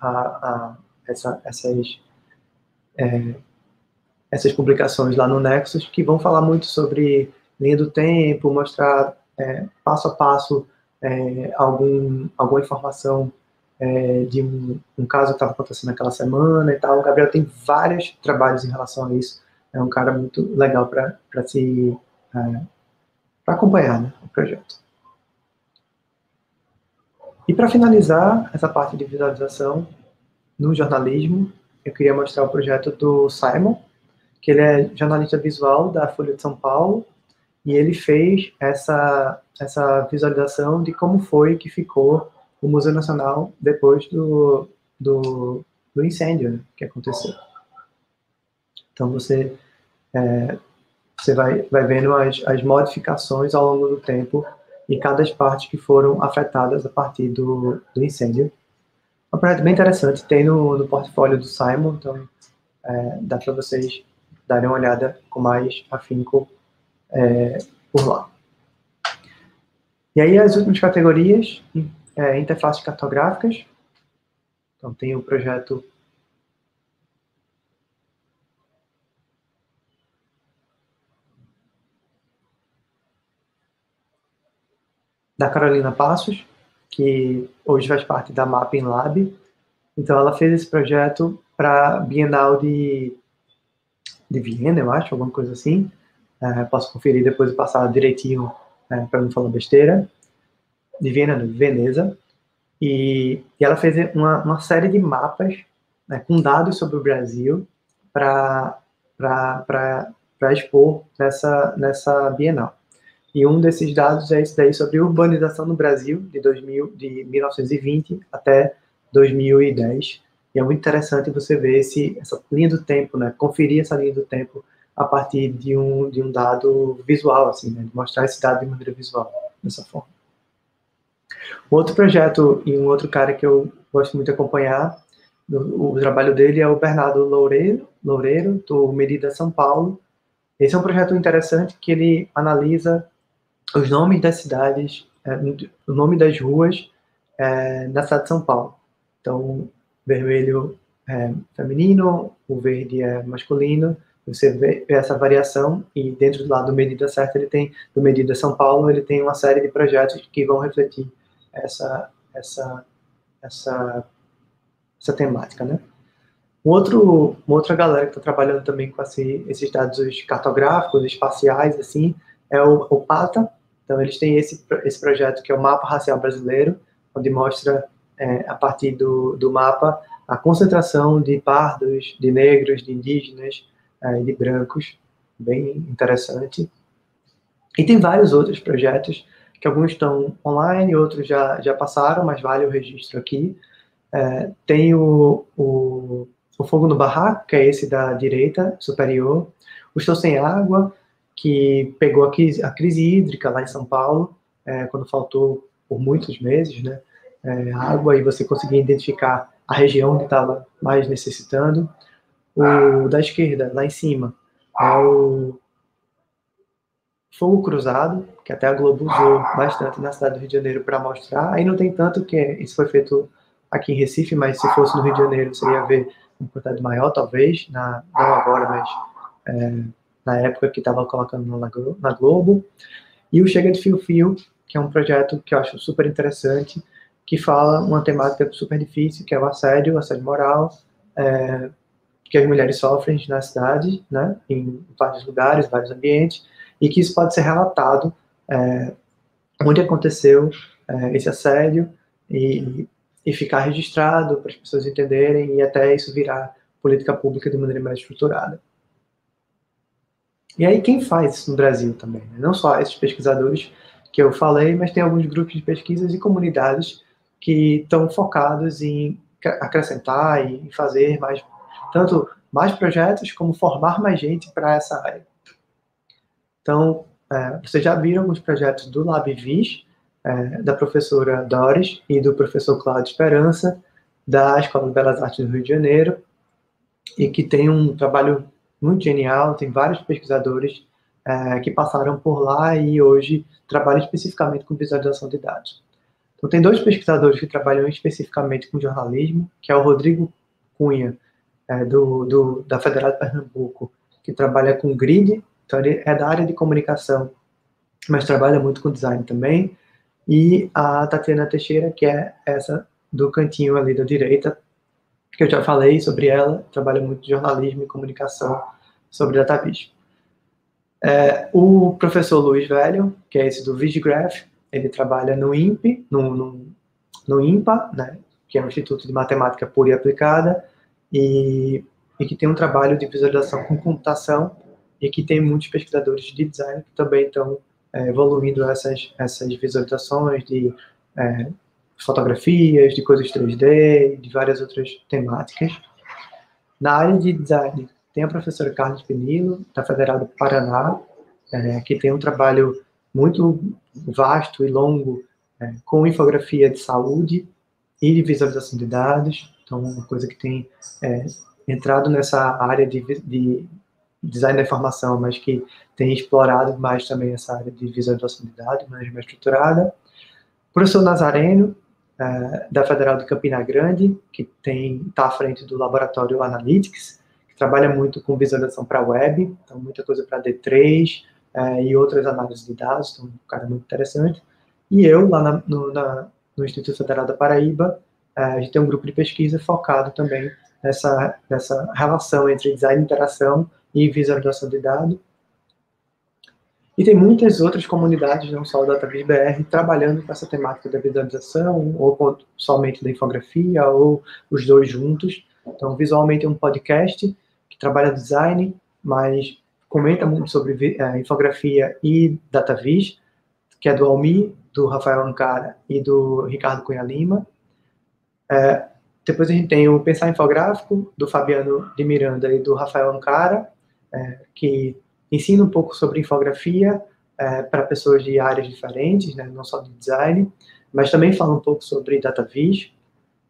essas publicações lá no Nexus, que vão falar muito sobre linha do tempo, mostrar passo a passo alguma informação de um caso que estava acontecendo naquela semana e tal. O Gabriel tem vários trabalhos em relação a isso. É um cara muito legal para acompanhar, né, o projeto. E para finalizar essa parte de visualização no jornalismo, eu queria mostrar o projeto do Simon, que ele é jornalista visual da Folha de São Paulo, e ele fez essa visualização de como foi que ficou o Museu Nacional depois do incêndio, né, que aconteceu. Então, você vai vendo as modificações ao longo do tempo em cada parte que foram afetadas a partir do incêndio. É um projeto bem interessante, tem no portfólio do Simon, então dá para vocês darem uma olhada com mais afinco por lá. E aí as últimas categorias, interfaces cartográficas. Então tem o projeto da Carolina Passos, que hoje faz parte da Mapping Lab. Então ela fez esse projeto para a Bienal de Viena, eu acho, alguma coisa assim. Posso conferir depois e passar direitinho para não falar besteira. De Viena, de Veneza. E ela fez uma série de mapas, né, com dados sobre o Brasil para expor nessa Bienal. E um desses dados é esse daí sobre urbanização no Brasil, de 1920 até 2010. E é muito interessante você ver essa linha do tempo, né? Conferir essa linha do tempo a partir de um dado visual, assim, né? Mostrar esse dado de maneira visual, dessa forma. Outro projeto e um outro cara que eu gosto muito de acompanhar, o trabalho dele é o Bernardo Loureiro, do Medida São Paulo. Esse é um projeto interessante que ele analisa os nomes das cidades, o nome das ruas na cidade de São Paulo. Então, vermelho é feminino, o verde é masculino, você vê essa variação e dentro do lado do Medida Certa, do Medida São Paulo, ele tem uma série de projetos que vão refletir essa temática, né? Uma outra galera que está trabalhando também com esses dados cartográficos, espaciais, assim, é o PATA. Então, eles têm esse projeto que é o Mapa Racial Brasileiro, onde mostra, a partir do mapa, a concentração de pardos, de negros, de indígenas e de brancos. Bem interessante. E tem vários outros projetos, que alguns estão online, outros já passaram, mas vale o registro aqui. Tem o Fogo no Barraco, que é esse da direita superior. O Estou Sem Água, que pegou a crise hídrica lá em São Paulo, quando faltou por muitos meses, né, água, e você conseguia identificar a região que estava mais necessitando. O da esquerda, lá em cima, é o Fogo Cruzado, que até a Globo usou bastante na cidade do Rio de Janeiro para mostrar. Aí não tem tanto, que isso foi feito aqui em Recife, mas se fosse no Rio de Janeiro, você ia ver uma quantidade maior, talvez, não agora, mas na época que estava colocando na Globo. E o Chega de Fio Fio, que é um projeto que eu acho super interessante, que fala uma temática super difícil, que é o assédio moral, que as mulheres sofrem na cidade, né, em vários lugares, vários ambientes, e que isso pode ser relatado onde aconteceu esse assédio e ficar registrado para as pessoas entenderem e até isso virar política pública de maneira mais estruturada. E aí quem faz isso no Brasil também? Né? Não só esses pesquisadores que eu falei, mas tem alguns grupos de pesquisas e comunidades que estão focados em acrescentar e fazer tanto mais projetos como formar mais gente para essa área. Então, vocês já viram alguns projetos do LabVis, da professora Doris e do professor Cláudio Esperança, da Escola de Belas Artes do Rio de Janeiro, e que tem um trabalho muito genial, tem vários pesquisadores que passaram por lá e hoje trabalham especificamente com visualização de dados. Então, tem dois pesquisadores que trabalham especificamente com jornalismo, que é o Rodrigo Cunha, da Federal de Pernambuco, que trabalha com grid, então ele é da área de comunicação, mas trabalha muito com design também, e a Tatiana Teixeira, que é essa do cantinho ali da direita, que eu já falei sobre ela, trabalha muito jornalismo e comunicação sobre DataVis. O professor Luiz Velho, que é esse do VisGraph, ele trabalha no INPE, no INPA, né, que é o Instituto de Matemática Pura e Aplicada, e e que tem um trabalho de visualização com computação e que tem muitos pesquisadores de design que também estão evoluindo essas visualizações de fotografias, de coisas 3D, de várias outras temáticas. Na área de design, tem a professora Carlos Penilo, da Federal do Paraná, que tem um trabalho muito vasto e longo com infografia de saúde e de visualização de dados. Então, uma coisa que tem entrado nessa área de design da informação, mas que tem explorado mais também essa área de visualização de dados, management estruturada. O professor Nazareno, da Federal de Campina Grande, que está à frente do Laboratório Analytics, que trabalha muito com visualização para web, então muita coisa para D3 e outras análises de dados, então um cara muito interessante. E eu, lá no Instituto Federal da Paraíba, a gente tem um grupo de pesquisa focado também nessa relação entre design de interação e visualização de dados. E tem muitas outras comunidades, não só o DataVis BR, trabalhando com essa temática da visualização, ou somente da infografia, ou os dois juntos. Então, visualmente é um podcast que trabalha design, mas comenta muito sobre infografia e DataVis, que é do Almi, do Rafael Ancara e do Ricardo Cunha Lima. Depois a gente tem o Pensar Infográfico, do Fabiano de Miranda e do Rafael Ancara, que ensina um pouco sobre infografia para pessoas de áreas diferentes, né, não só de design, mas também fala um pouco sobre DataVis.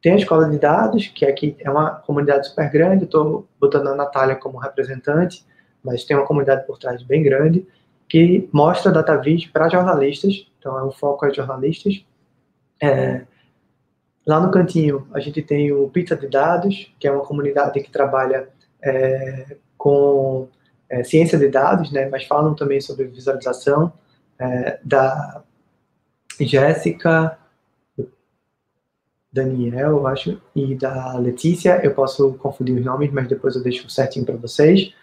Tem a Escola de Dados, que aqui é uma comunidade super grande, estou botando a Natália como representante, mas tem uma comunidade por trás bem grande, que mostra DataVis para jornalistas, então o foco é jornalistas. Lá no cantinho, a gente tem o Pizza de Dados, que é uma comunidade que trabalha com ciência de dados, né, mas falam também sobre visualização, da Jéssica, Daniel, eu acho, e da Letícia. Eu posso confundir os nomes, mas depois eu deixo certinho para vocês.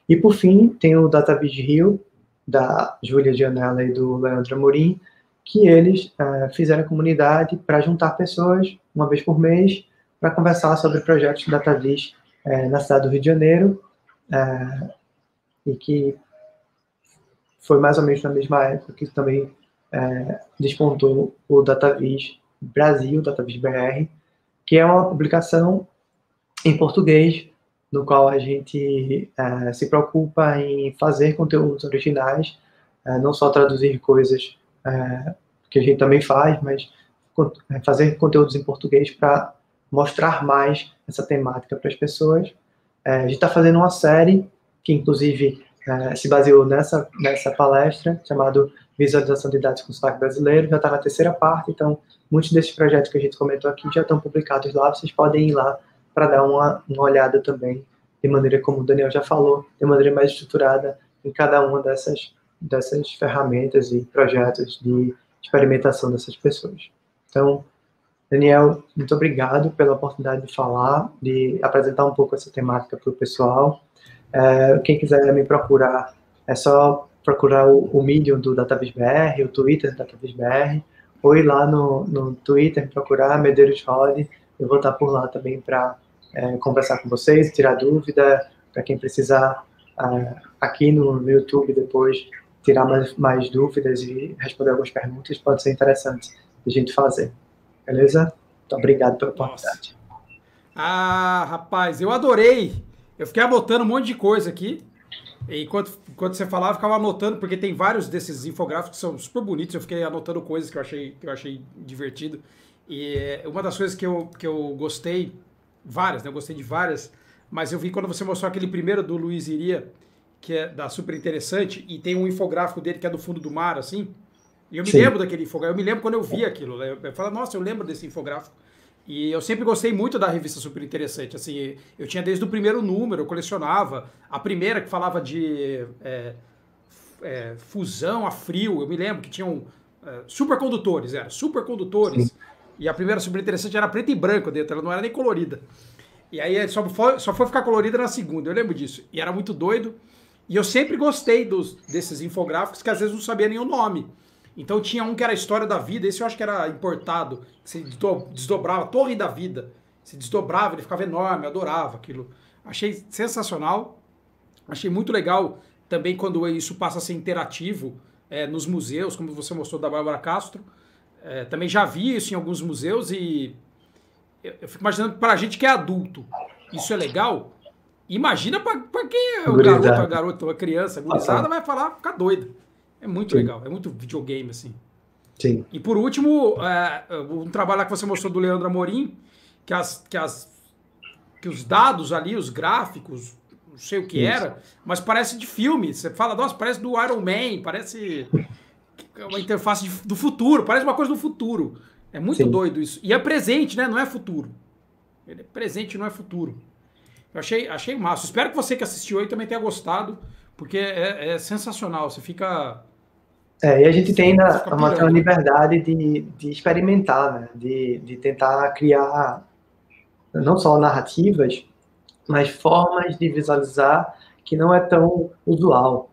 E, por fim, tem o DataVis Rio, da Júlia Gianella e do Leandro Amorim, que eles fizeram a comunidade para juntar pessoas, uma vez por mês, para conversar sobre projetos de DataVis na cidade do Rio de Janeiro, e que foi mais ou menos na mesma época que também despontou o DataVis Brasil, DataVis BR, que é uma publicação em português, no qual a gente se preocupa em fazer conteúdos originais, não só traduzir coisas que a gente também faz, mas fazer conteúdos em português para mostrar mais essa temática para as pessoas. A gente está fazendo uma série que, inclusive, se baseou nessa palestra, chamado Visualização de Dados com Sotaque Brasileiro, já está na terceira parte, então muitos desses projetos que a gente comentou aqui já estão publicados lá, vocês podem ir lá para dar uma olhada também, de maneira, como o Daniel já falou, de maneira mais estruturada em cada uma dessas ferramentas e projetos de experimentação dessas pessoas. Então, Daniel, muito obrigado pela oportunidade de falar, de apresentar um pouco essa temática para o pessoal. Quem quiser me procurar, é só procurar o Medium do DataVis BR, o Twitter do DataVis BR, ou ir lá no Twitter, procurar Medeiros Rod. Eu vou estar por lá também para conversar com vocês, tirar dúvida, para quem precisar aqui no YouTube depois tirar mais dúvidas e responder algumas perguntas, pode ser interessante a gente fazer. Beleza? Muito obrigado pela oportunidade. Ah, rapaz, eu adorei. Eu fiquei anotando um monte de coisa aqui. E enquanto você falava, eu ficava anotando, porque tem vários desses infográficos que são super bonitos. Eu fiquei anotando coisas que eu achei divertido. E uma das coisas que eu gostei, várias, né? Eu gostei de várias, mas eu vi quando você mostrou aquele primeiro do Luiz Iria, que é da super interessante, e tem um infográfico dele que é do fundo do mar, assim. E eu me lembro daquele infográfico, eu me lembro quando eu vi aquilo. Né? Eu falo, nossa, eu lembro desse infográfico. E eu sempre gostei muito da revista Super Interessante. Assim, eu tinha desde o primeiro número, eu colecionava. A primeira que falava de fusão a frio, eu me lembro que tinham supercondutores, supercondutores. Sim. E a primeira Super Interessante era preto e branco dentro, ela não era nem colorida. E aí só foi ficar colorida na segunda, eu lembro disso. E era muito doido. E eu sempre gostei desses infográficos que às vezes não sabia nem o nome. Então tinha um que era a História da Vida, esse eu acho que era importado, que se desdobrava, Torre da Vida. Se desdobrava, ele ficava enorme, eu adorava aquilo. Achei sensacional. Achei muito legal também quando isso passa a ser interativo nos museus, como você mostrou da Bárbara Castro. Também já vi isso em alguns museus e eu fico imaginando para a gente que é adulto, isso é legal. Imagina para quem é o garoto, a garota, a criança, a gurizada vai falar, ficar doida. É muito legal, é muito videogame, assim. Sim. E por último, um trabalho lá que você mostrou do Leandro Amorim, que os dados ali, os gráficos, não sei o que era, mas parece de filme. Você fala, nossa, parece do Iron Man, parece uma interface do futuro, parece uma coisa do futuro. É muito doido isso. E é presente, né? Não é futuro. Ele é presente, não é futuro. Eu achei massa. Espero que você que assistiu aí também tenha gostado, porque é sensacional. Você fica... e a gente tem uma liberdade de experimentar, né? De tentar criar não só narrativas, mas formas de visualizar que não é tão usual.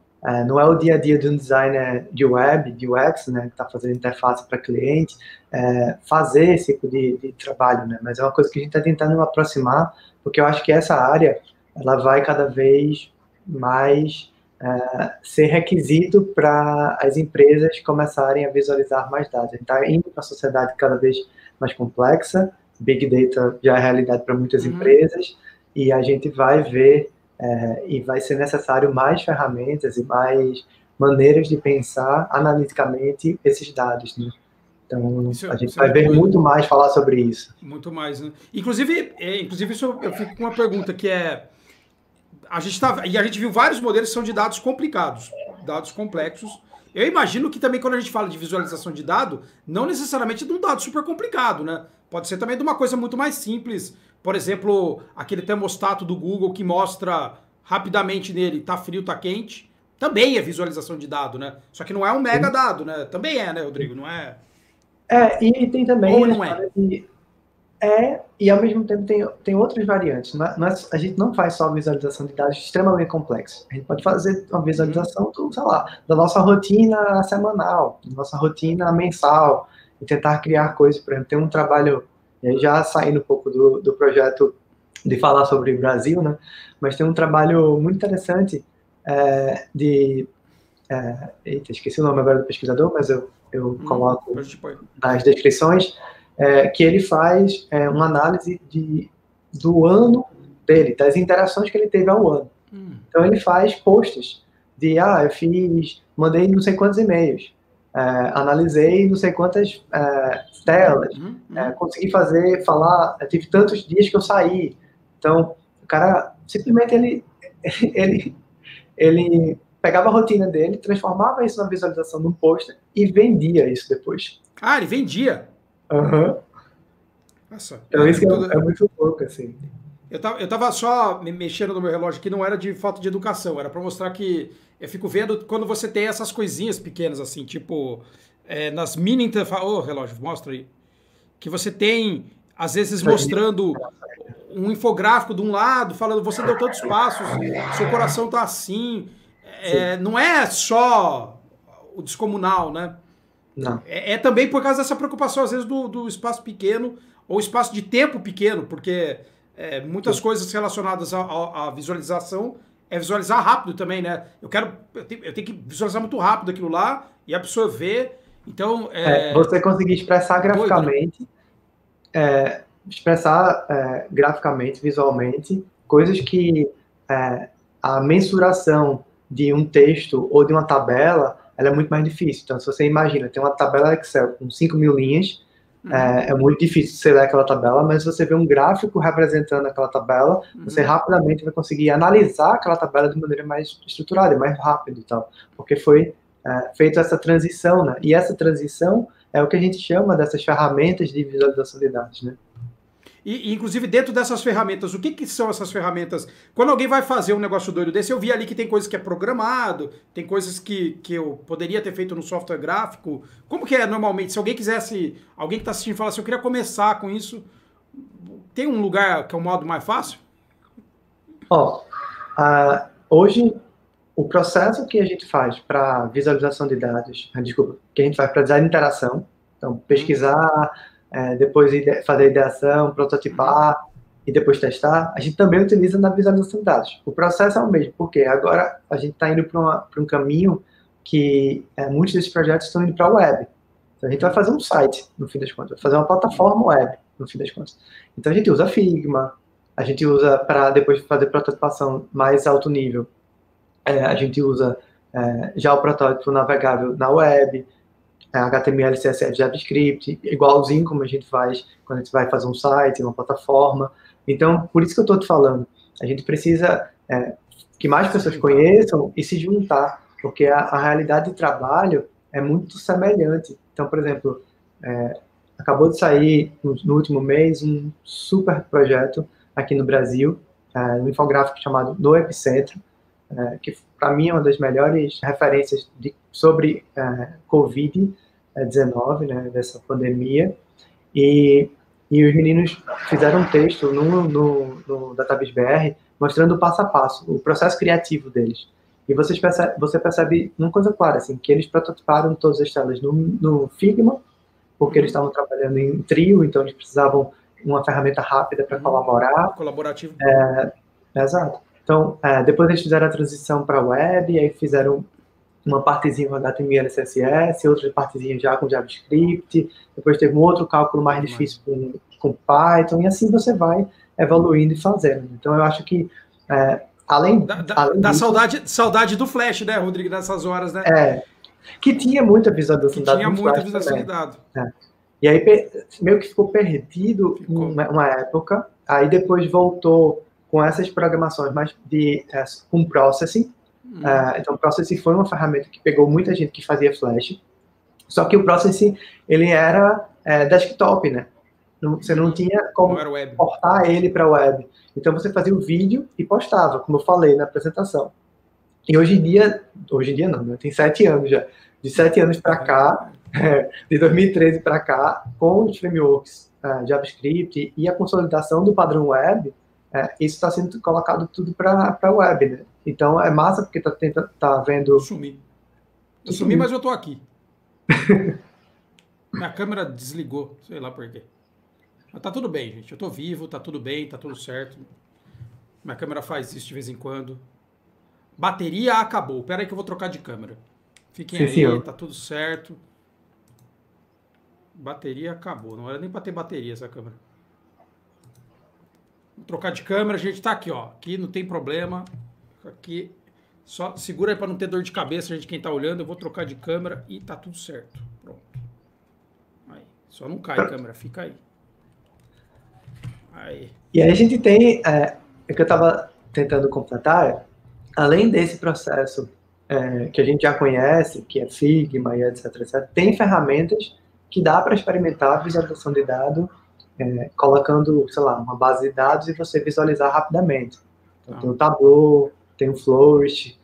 Não é o dia a dia de um designer de web, de UX, né, que está fazendo interface para cliente, fazer esse tipo de trabalho, né? Mas é uma coisa que a gente está tentando aproximar, porque eu acho que essa área ela vai cada vez mais ser requisito para as empresas começarem a visualizar mais dados. A gente está indo para uma sociedade cada vez mais complexa, Big Data já é realidade para muitas empresas, e a gente vai ver e vai ser necessário mais ferramentas e mais maneiras de pensar analiticamente esses dados, né? Então, a gente vai ver muito mais falar sobre isso. Muito mais, né? Inclusive isso eu fico com uma pergunta que a gente viu vários modelos que são de dados complicados, dados complexos. Eu imagino que também quando a gente fala de visualização de dado, não necessariamente de um dado super complicado, né? Pode ser também de uma coisa muito mais simples. Por exemplo, aquele termostato do Google que mostra rapidamente nele, tá frio, tá quente. Também é visualização de dado, né? Só que não é um mega dado, né? Também né, Rodrigo? Não é... E tem também... Ou não é? E ao mesmo tempo tem outras variantes. A gente não faz só visualização de dados extremamente complexos. A gente pode fazer uma visualização da nossa rotina semanal, da nossa rotina mensal, e tentar criar coisas. Por exemplo, tem um trabalho, já saindo um pouco do projeto de falar sobre o Brasil, né? Mas tem um trabalho muito interessante esqueci o nome agora do pesquisador, mas eu coloco nas descrições, que ele faz uma análise do ano dele, das interações que ele teve ao ano. Então ele faz posts de, mandei não sei quantos e-mails, analisei não sei quantas telas, consegui tive tantos dias que eu saí. Então, o cara, simplesmente ele pegava a rotina dele, transformava isso na visualização de um pôster e vendia isso depois. Ah, ele vendia? Nossa, então isso é muito louco, assim. Eu tava só mexendo no meu relógio aqui, não era de falta de educação, era para mostrar que eu fico vendo quando você tem essas coisinhas pequenas, assim, tipo, nas mini interfaces... relógio, mostra aí. Que você tem, às vezes, mostrando um infográfico de um lado, falando, você deu tantos passos, seu coração tá assim. Não é só o descomunal, né? Não. Também por causa dessa preocupação, às vezes, do espaço pequeno, ou espaço de tempo pequeno, porque muitas coisas relacionadas à visualização é visualizar rápido também, né? Eu tenho que visualizar muito rápido aquilo lá e absorver. Então, você conseguir expressar graficamente, graficamente, visualmente, coisas que a mensuração de um texto ou de uma tabela, ela é muito mais difícil. Então, se você imagina, tem uma tabela Excel com 5.000 linhas, é muito difícil você ler aquela tabela, mas se você vê um gráfico representando aquela tabela, você rapidamente vai conseguir analisar aquela tabela de maneira mais estruturada, mais rápido e tal, porque foi feita essa transição, né? E essa transição é o que a gente chama dessas ferramentas de visualização de dados, né? E, inclusive, dentro dessas ferramentas, o que são essas ferramentas? Quando alguém vai fazer um negócio doido desse, eu vi ali que tem coisas que é programado, tem coisas que eu poderia ter feito no software gráfico. Como que é normalmente? Se alguém quisesse, alguém que está assistindo falar assim, eu queria começar com isso, tem um lugar que é um modo mais fácil? Hoje, o processo que a gente faz para visualização de dados, que a gente faz para design de interação, então pesquisar, depois fazer ideação, prototipar, e depois testar, a gente também utiliza na visualização de dados. O processo é o mesmo, porque agora a gente está indo para um caminho que muitos desses projetos estão indo para a web. Então, a gente vai fazer um site, no fim das contas, vai fazer uma plataforma web, no fim das contas. Então, a gente usa Figma, a gente usa para depois fazer prototipação mais alto nível, a gente usa já o protótipo navegável na web, HTML, CSS, JavaScript, igualzinho como a gente faz quando a gente vai fazer um site, uma plataforma. Então, por isso que eu estou te falando, a gente precisa que mais pessoas conheçam e se juntar, porque a realidade de trabalho é muito semelhante. Então, por exemplo, acabou de sair no último mês um super projeto aqui no Brasil, um infográfico chamado No Epicentro, que para mim é uma das melhores referências sobre Covid-19, né, dessa pandemia, e os meninos fizeram um texto no Database BR mostrando o passo a passo, o processo criativo deles. E você percebe uma coisa clara, assim, que eles prototiparam todas as telas no Figma, porque eles estavam trabalhando em trio, então eles precisavam de uma ferramenta rápida para colaborar. Colaborativo. Exato. Então, depois eles fizeram a transição para a web, aí fizeram uma partezinha com HTML, CSS, outra partezinha já com JavaScript, depois teve um outro cálculo mais difícil com Python, e assim você vai evoluindo e fazendo. Então, eu acho que, além disso, saudade do Flash, né, Rodrigo, nessas horas, né? Que tinha muita visualização de dados. Tinha muita visualização de dados. E aí, meio que ficou perdido uma época, aí depois voltou com essas programações mais com Processing. Então, Processing foi uma ferramenta que pegou muita gente que fazia Flash, só que o Processing, ele era desktop, né? Você não tinha como portar ele para a web. Então, você fazia o vídeo e postava, como eu falei na apresentação. E hoje em dia não, né? Tem 7 anos já. De 7 anos para cá, de 2013 para cá, com os frameworks JavaScript e a consolidação do padrão web, isso está sendo colocado tudo para a web, né? Então, é massa porque tá vendo... Eu sumi, mas eu tô aqui. Minha câmera desligou, sei lá por quê. Mas tá tudo bem, gente. Eu tô vivo, tá tudo bem, tá tudo certo. Minha câmera faz isso de vez em quando. Bateria acabou. Pera aí que eu vou trocar de câmera. Fiquem aí, senhor. Tá tudo certo. Bateria acabou. Não era nem para ter bateria essa câmera. Vou trocar de câmera, a gente tá aqui, ó. Aqui não tem problema. Aqui, só segura aí para não ter dor de cabeça, gente, quem tá olhando. Eu vou trocar de câmera e tá tudo certo. Pronto. Aí. Só não cai a câmera, fica aí. Aí. E aí a gente tem, o que eu tava tentando completar, além desse processo que a gente já conhece, que é Figma e etc, tem ferramentas que dá para experimentar a visualização de dado, colocando, sei lá, uma base de dados e você visualizar rapidamente. Então, tem o Tableau, tem o Flourish,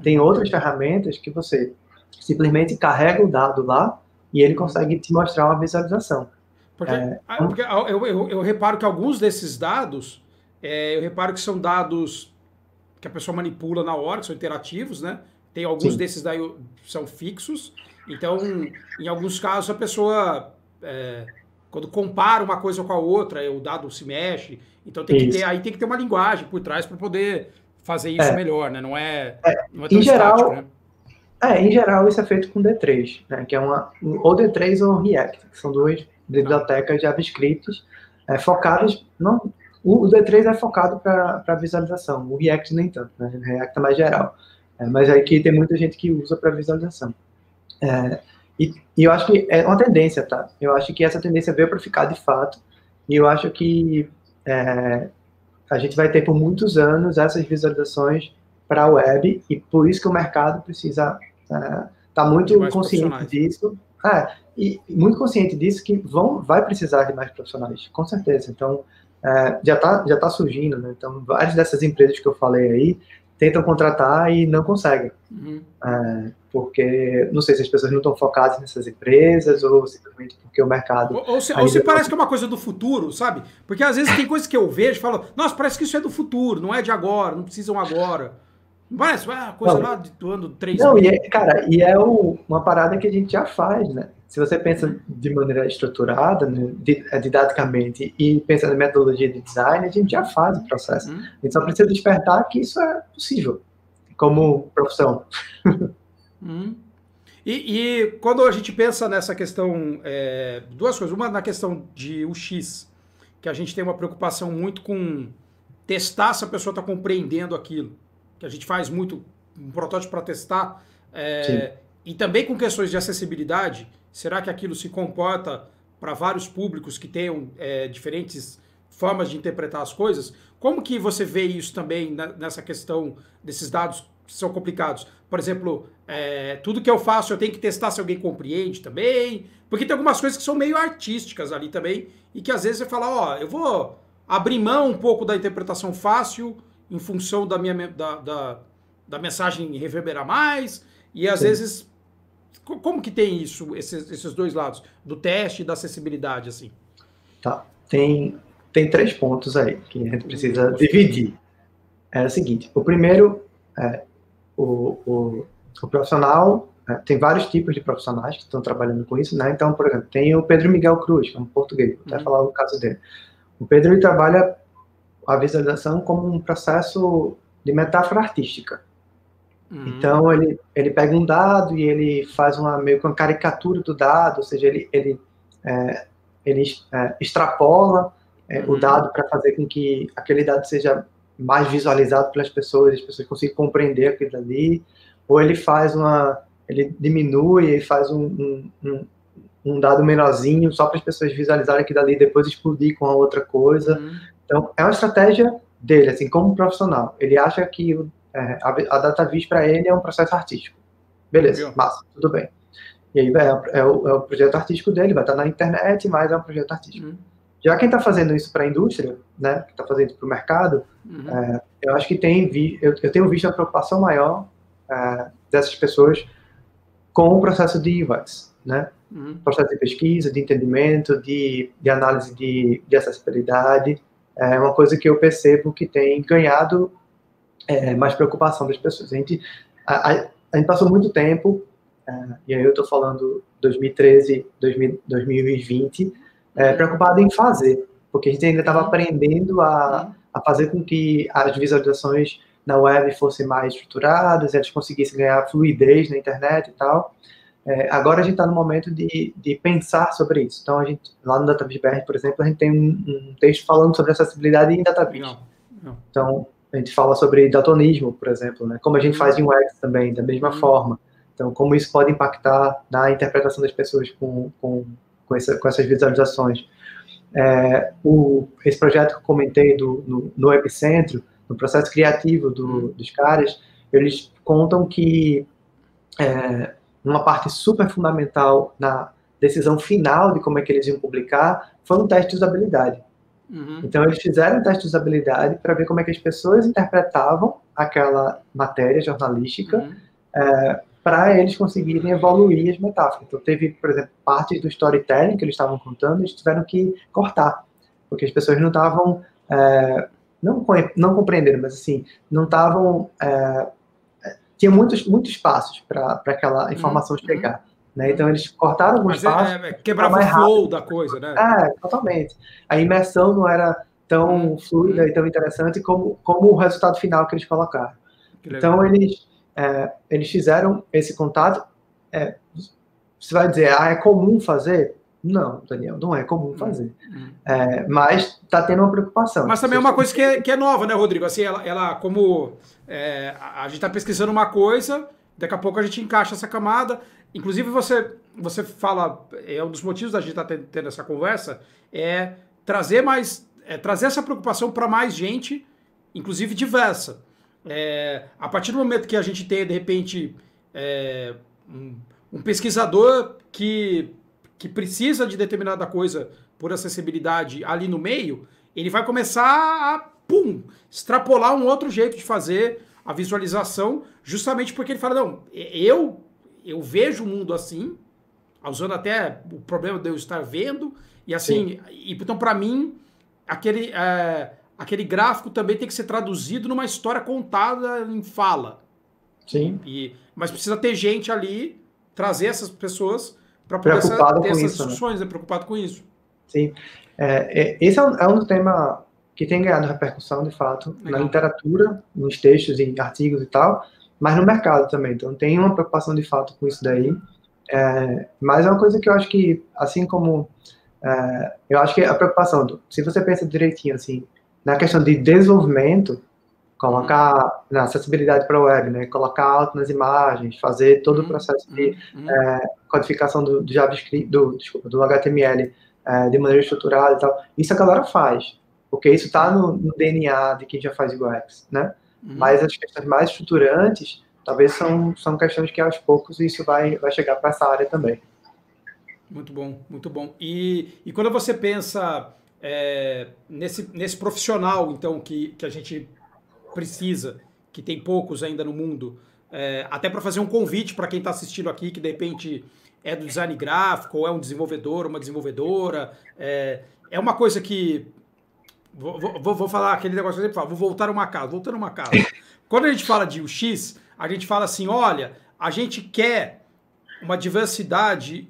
tem outras ferramentas que você simplesmente carrega o dado lá e ele consegue te mostrar uma visualização. Porque eu reparo que alguns desses dados, eu reparo que são dados que a pessoa manipula na hora, que são interativos, né? Tem alguns desses daí são fixos. Então, em alguns casos, a pessoa, quando compara uma coisa com a outra, o dado se mexe. Então, tem que ter uma linguagem por trás para poder fazer isso melhor, né? Não é tão estático, né? Em geral, isso é feito com D3, né? Que é ou D3 ou React, que são duas bibliotecas JavaScript focadas... O D3 é focado para visualização, o React nem tanto, né? O React é mais geral. Mas aqui tem muita gente que usa para visualização. E eu acho que é uma tendência, tá? Eu acho que essa tendência veio para ficar de fato, e eu acho que a gente vai ter por muitos anos essas visualizações para a web, e por isso que o mercado precisa estar muito consciente disso. E muito consciente disso que vai precisar de mais profissionais, com certeza. Então, já tá surgindo, né? Então, várias dessas empresas que eu falei aí tentam contratar e não conseguem. Porque, não sei se as pessoas não estão focadas nessas empresas ou simplesmente porque o mercado... Ou se parece que é uma coisa do futuro, sabe? Porque às vezes tem coisas que eu vejo e falo, nossa, parece que isso é do futuro, não é de agora, não precisam agora. Parece coisa Não, lá do ano 3000. não, cara, uma parada que a gente já faz, né? Se você pensa de maneira estruturada, né, didaticamente, e pensa na metodologia de design, a gente já faz o processo. A gente só precisa despertar que isso é possível, como profissão. E quando a gente pensa nessa questão, duas coisas. Uma na questão de UX, que a gente tem uma preocupação muito com testar se a pessoa está compreendendo aquilo. Que a gente faz muito um protótipo para testar. E também com questões de acessibilidade. Será que aquilo se comporta para vários públicos que tenham diferentes formas de interpretar as coisas? Como que você vê isso também nessa questão desses dados que são complicados? Por exemplo, tudo que eu faço eu tenho que testar se alguém compreende também, porque tem algumas coisas que são meio artísticas ali também, e que às vezes você fala, ó, eu vou abrir mão um pouco da interpretação fácil em função da minha da mensagem reverberar mais, e às vezes, como que tem isso, esses dois lados, do teste e da acessibilidade, assim? Tá, tem 3 pontos aí que a gente precisa dividir. É o seguinte, o primeiro o profissional, tem vários tipos de profissionais que estão trabalhando com isso, né? Então, por exemplo, tem o Pedro Miguel Cruz, que é um português, vou até falar o caso dele. O Pedro, ele trabalha a visualização como um processo de metáfora artística. Então, ele pega um dado e ele faz meio que uma caricatura do dado, ou seja, ele extrapola o dado para fazer com que aquele dado seja mais visualizado pelas pessoas, as pessoas consigam compreender aquilo ali, ou ele ele diminui e faz um dado menorzinho só para as pessoas visualizarem aquilo ali e depois explodir com a outra coisa. Então, é uma estratégia dele, assim, como profissional. Ele acha que a DataVis para ele é um processo artístico. Beleza, massa, tudo bem. E aí é o projeto artístico dele, vai estar na internet, mas é um projeto artístico. Já quem está fazendo isso para a indústria, né, que está fazendo isso para o mercado, eu acho que eu tenho visto a preocupação maior dessas pessoas com o processo de UX, né? Processo de pesquisa, de entendimento, de análise de acessibilidade. É uma coisa que eu percebo que tem ganhado mais preocupação das pessoas. A gente passou muito tempo, e aí eu estou falando 2013, 2020, preocupado em fazer, porque a gente ainda estava aprendendo a fazer com que as visualizações na web fossem mais estruturadas, eles conseguissem ganhar fluidez na internet e tal. Agora a gente está no momento de pensar sobre isso. Então, lá no DataVis BR, por exemplo, a gente tem um texto falando sobre acessibilidade em DataVis. Então, a gente fala sobre daltonismo, por exemplo, né? Como a gente faz em UX também, da mesma forma. Então, como isso pode impactar na interpretação das pessoas com essas visualizações. Esse projeto que eu comentei no Epicentro, no processo criativo dos caras, eles contam que uma parte super fundamental na decisão final de como é que eles iam publicar foi um teste de usabilidade. Então, eles fizeram um teste de usabilidade para ver como é que as pessoas interpretavam aquela matéria jornalística para eles conseguirem evoluir as metáforas. Então, teve, por exemplo, partes do storytelling que eles estavam contando, eles tiveram que cortar, porque as pessoas não estavam, não compreenderam, mas assim, não estavam, tinha muitos passos para aquela informação chegar. Né? Então, eles cortaram alguns passos. Quebrava o flow da coisa, né? Totalmente. A imersão não era tão fluida e tão interessante como o resultado final que eles colocaram. Então, eles fizeram esse contato. Você vai dizer, é comum fazer? Não, Daniel, não é comum fazer. Mas está tendo uma preocupação. Mas também é uma coisa que é nova, né, Rodrigo? Assim, ela como a gente está pesquisando uma coisa, daqui a pouco a gente encaixa essa camada. Inclusive, você fala, um dos motivos da gente estar tendo essa conversa, trazer essa preocupação para mais gente, inclusive diversa. A partir do momento que a gente tem, de repente, um pesquisador que precisa de determinada coisa por acessibilidade ali no meio, ele vai começar a extrapolar um outro jeito de fazer a visualização, justamente porque ele fala, não, eu vejo o mundo assim, usando até o problema de eu estar vendo, e assim, então para mim, aquele gráfico também tem que ser traduzido numa história contada em fala. Sim. Mas precisa ter gente ali, trazer essas pessoas para poder ter essas discussões, né? Preocupado com isso. Sim. Esse é um tema que tem ganhado repercussão, de fato, na literatura, nos textos e artigos e tal, mas no mercado também. Então, tem uma preocupação, de fato, com isso daí. Mas é uma coisa que eu acho que, assim como... eu acho que a preocupação, se você pensa direitinho, assim, na questão de desenvolvimento, colocar na acessibilidade para a web, né? Colocar alto nas imagens, fazer todo o processo de codificação do JavaScript, do HTML de maneira estruturada e tal. Isso a galera faz, porque isso está no DNA de quem já faz UX, né? Mas as questões mais estruturantes, talvez são questões que aos poucos isso vai chegar para essa área também. Muito bom, muito bom. E quando você pensa nesse profissional, então, que a gente precisa, que tem poucos ainda no mundo, até para fazer um convite para quem está assistindo aqui, que de repente é do design gráfico, ou é um desenvolvedor, uma desenvolvedora, é uma coisa que... Vou falar aquele negócio que eu sempre falo, voltando uma casa. Quando a gente fala de UX, a gente fala assim, olha, a gente quer uma diversidade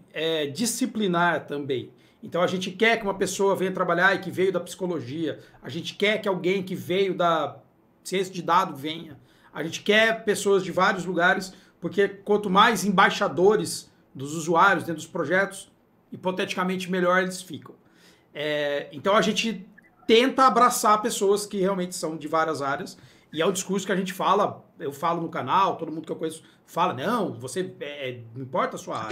disciplinar também. Então, a gente quer que uma pessoa venha trabalhar e que veio da psicologia. A gente quer que alguém que veio da ciência de dados venha. A gente quer pessoas de vários lugares, porque quanto mais embaixadores dos usuários dentro dos projetos, hipoteticamente melhor eles ficam. Então, a gente tenta abraçar pessoas que realmente são de várias áreas, e é o discurso que a gente fala, eu falo no canal, todo mundo que eu conheço fala, não, você, não importa a sua área.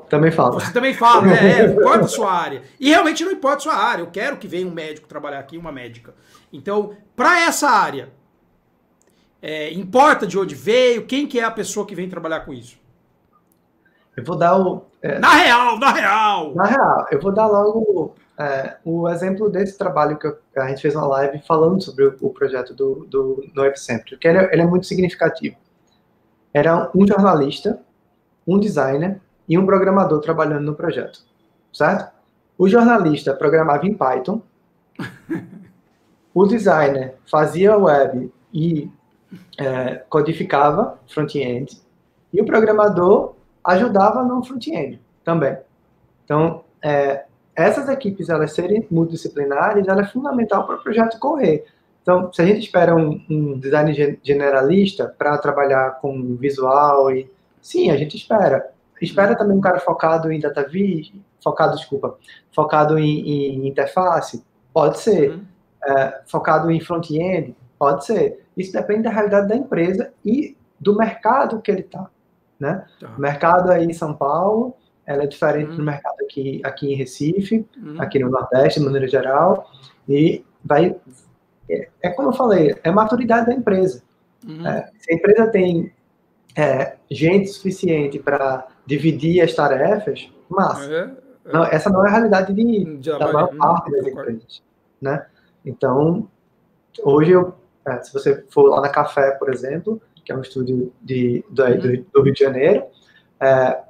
Também falo. Você também fala, né? Não importa a sua área. E realmente não importa a sua área, eu quero que venha um médico trabalhar aqui, uma médica. Então, para essa área, importa de onde veio, quem que é a pessoa que vem trabalhar com isso? Eu vou dar Na real! Eu vou dar logo o exemplo desse trabalho que a gente fez uma live falando sobre o projeto do Epicentro, que ele é muito significativo. Era um jornalista, um designer e um programador trabalhando no projeto, certo? O jornalista programava em Python, o designer fazia web e codificava front-end, e o programador ajudava no front-end também. Então, essas equipes, elas serem multidisciplinares, ela é fundamental para o projeto correr. Então, se a gente espera um design generalista para trabalhar com visual, sim, a gente espera. Espera também um cara focado em data viz, focado em interface, pode ser. Focado em front-end, pode ser. Isso depende da realidade da empresa e do mercado que ele está, né? O mercado aí em São Paulo, ela é diferente do mercado aqui em Recife, aqui no Nordeste, de maneira geral, e como eu falei, é a maturidade da empresa. Se a empresa tem gente suficiente para dividir as tarefas, massa. Não, essa não é a realidade da maior parte das empresas, né? Então, hoje, se você for lá na Café, por exemplo, que é um estúdio do Rio de Janeiro,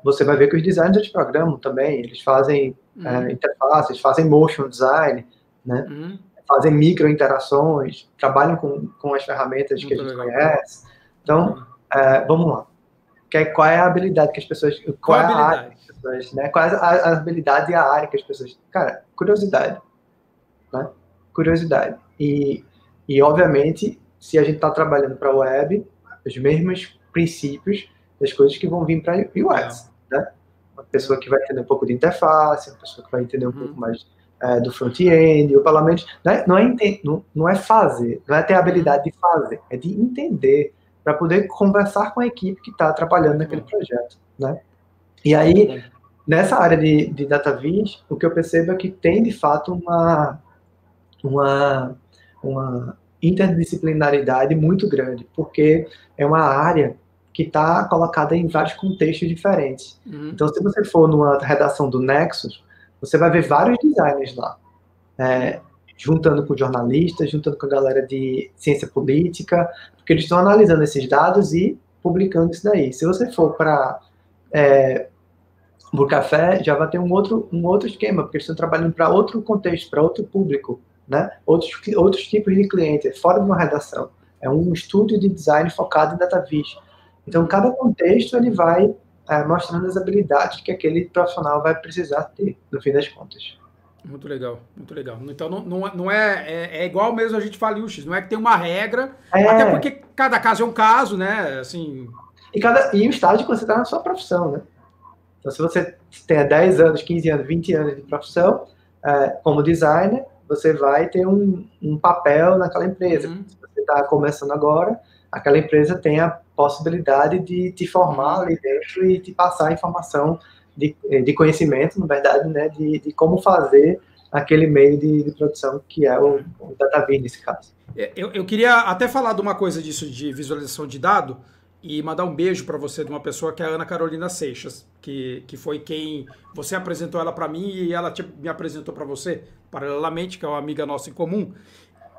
você vai ver que os designers programam também, eles fazem interfaces, fazem motion design, né? Fazem micro-interações, trabalham com as ferramentas que a gente conhece. Então, vamos lá. Qual é a habilidade que as pessoas... Qual é a área que as pessoas... Né? Qual é a habilidade e a área que as pessoas... Cara, curiosidade. Né? Curiosidade. E obviamente, se a gente está trabalhando para a web, os mesmos princípios das coisas que vão vir para UX. Né? Uma pessoa que vai entender um pouco de interface, uma pessoa que vai entender um pouco mais do front-end, ou pelo menos... Não é fazer, não é ter a habilidade de fazer, é de entender, para poder conversar com a equipe que está trabalhando naquele projeto. Né? E aí, nessa área de data viz, o que eu percebo é que tem, de fato, uma interdisciplinaridade muito grande, porque é uma área que está colocada em vários contextos diferentes. Então, se você for numa redação do Nexus, você vai ver vários designers lá, juntando com jornalistas, juntando com a galera de ciência política, porque eles estão analisando esses dados e publicando isso daí. Se você for para o Café, já vai ter um outro esquema, porque eles estão trabalhando para outro contexto, para outro público, né? Outros tipos de cliente, fora de uma redação. É um estúdio de design focado em DataVis. Então, cada contexto ele vai mostrando as habilidades que aquele profissional vai precisar ter, no fim das contas. Muito legal, muito legal. Então, não é igual mesmo a gente fala, Yuxis, não é que tem uma regra, até porque cada caso é um caso, né? Assim... E o estágio que você está na sua profissão, né? Então, se você tem 10 anos, 15 anos, 20 anos de profissão, como designer, você vai ter um papel naquela empresa. Se você está começando agora, aquela empresa tem a possibilidade de te formar ali dentro e te passar informação de conhecimento, na verdade, né, de como fazer aquele meio de produção que é o DataVis nesse caso. Eu queria até falar de uma coisa disso de visualização de dado e mandar um beijo para você de uma pessoa que é a Ana Carolina Seixas, que foi quem você apresentou ela para mim e ela me apresentou para você, paralelamente, que é uma amiga nossa em comum,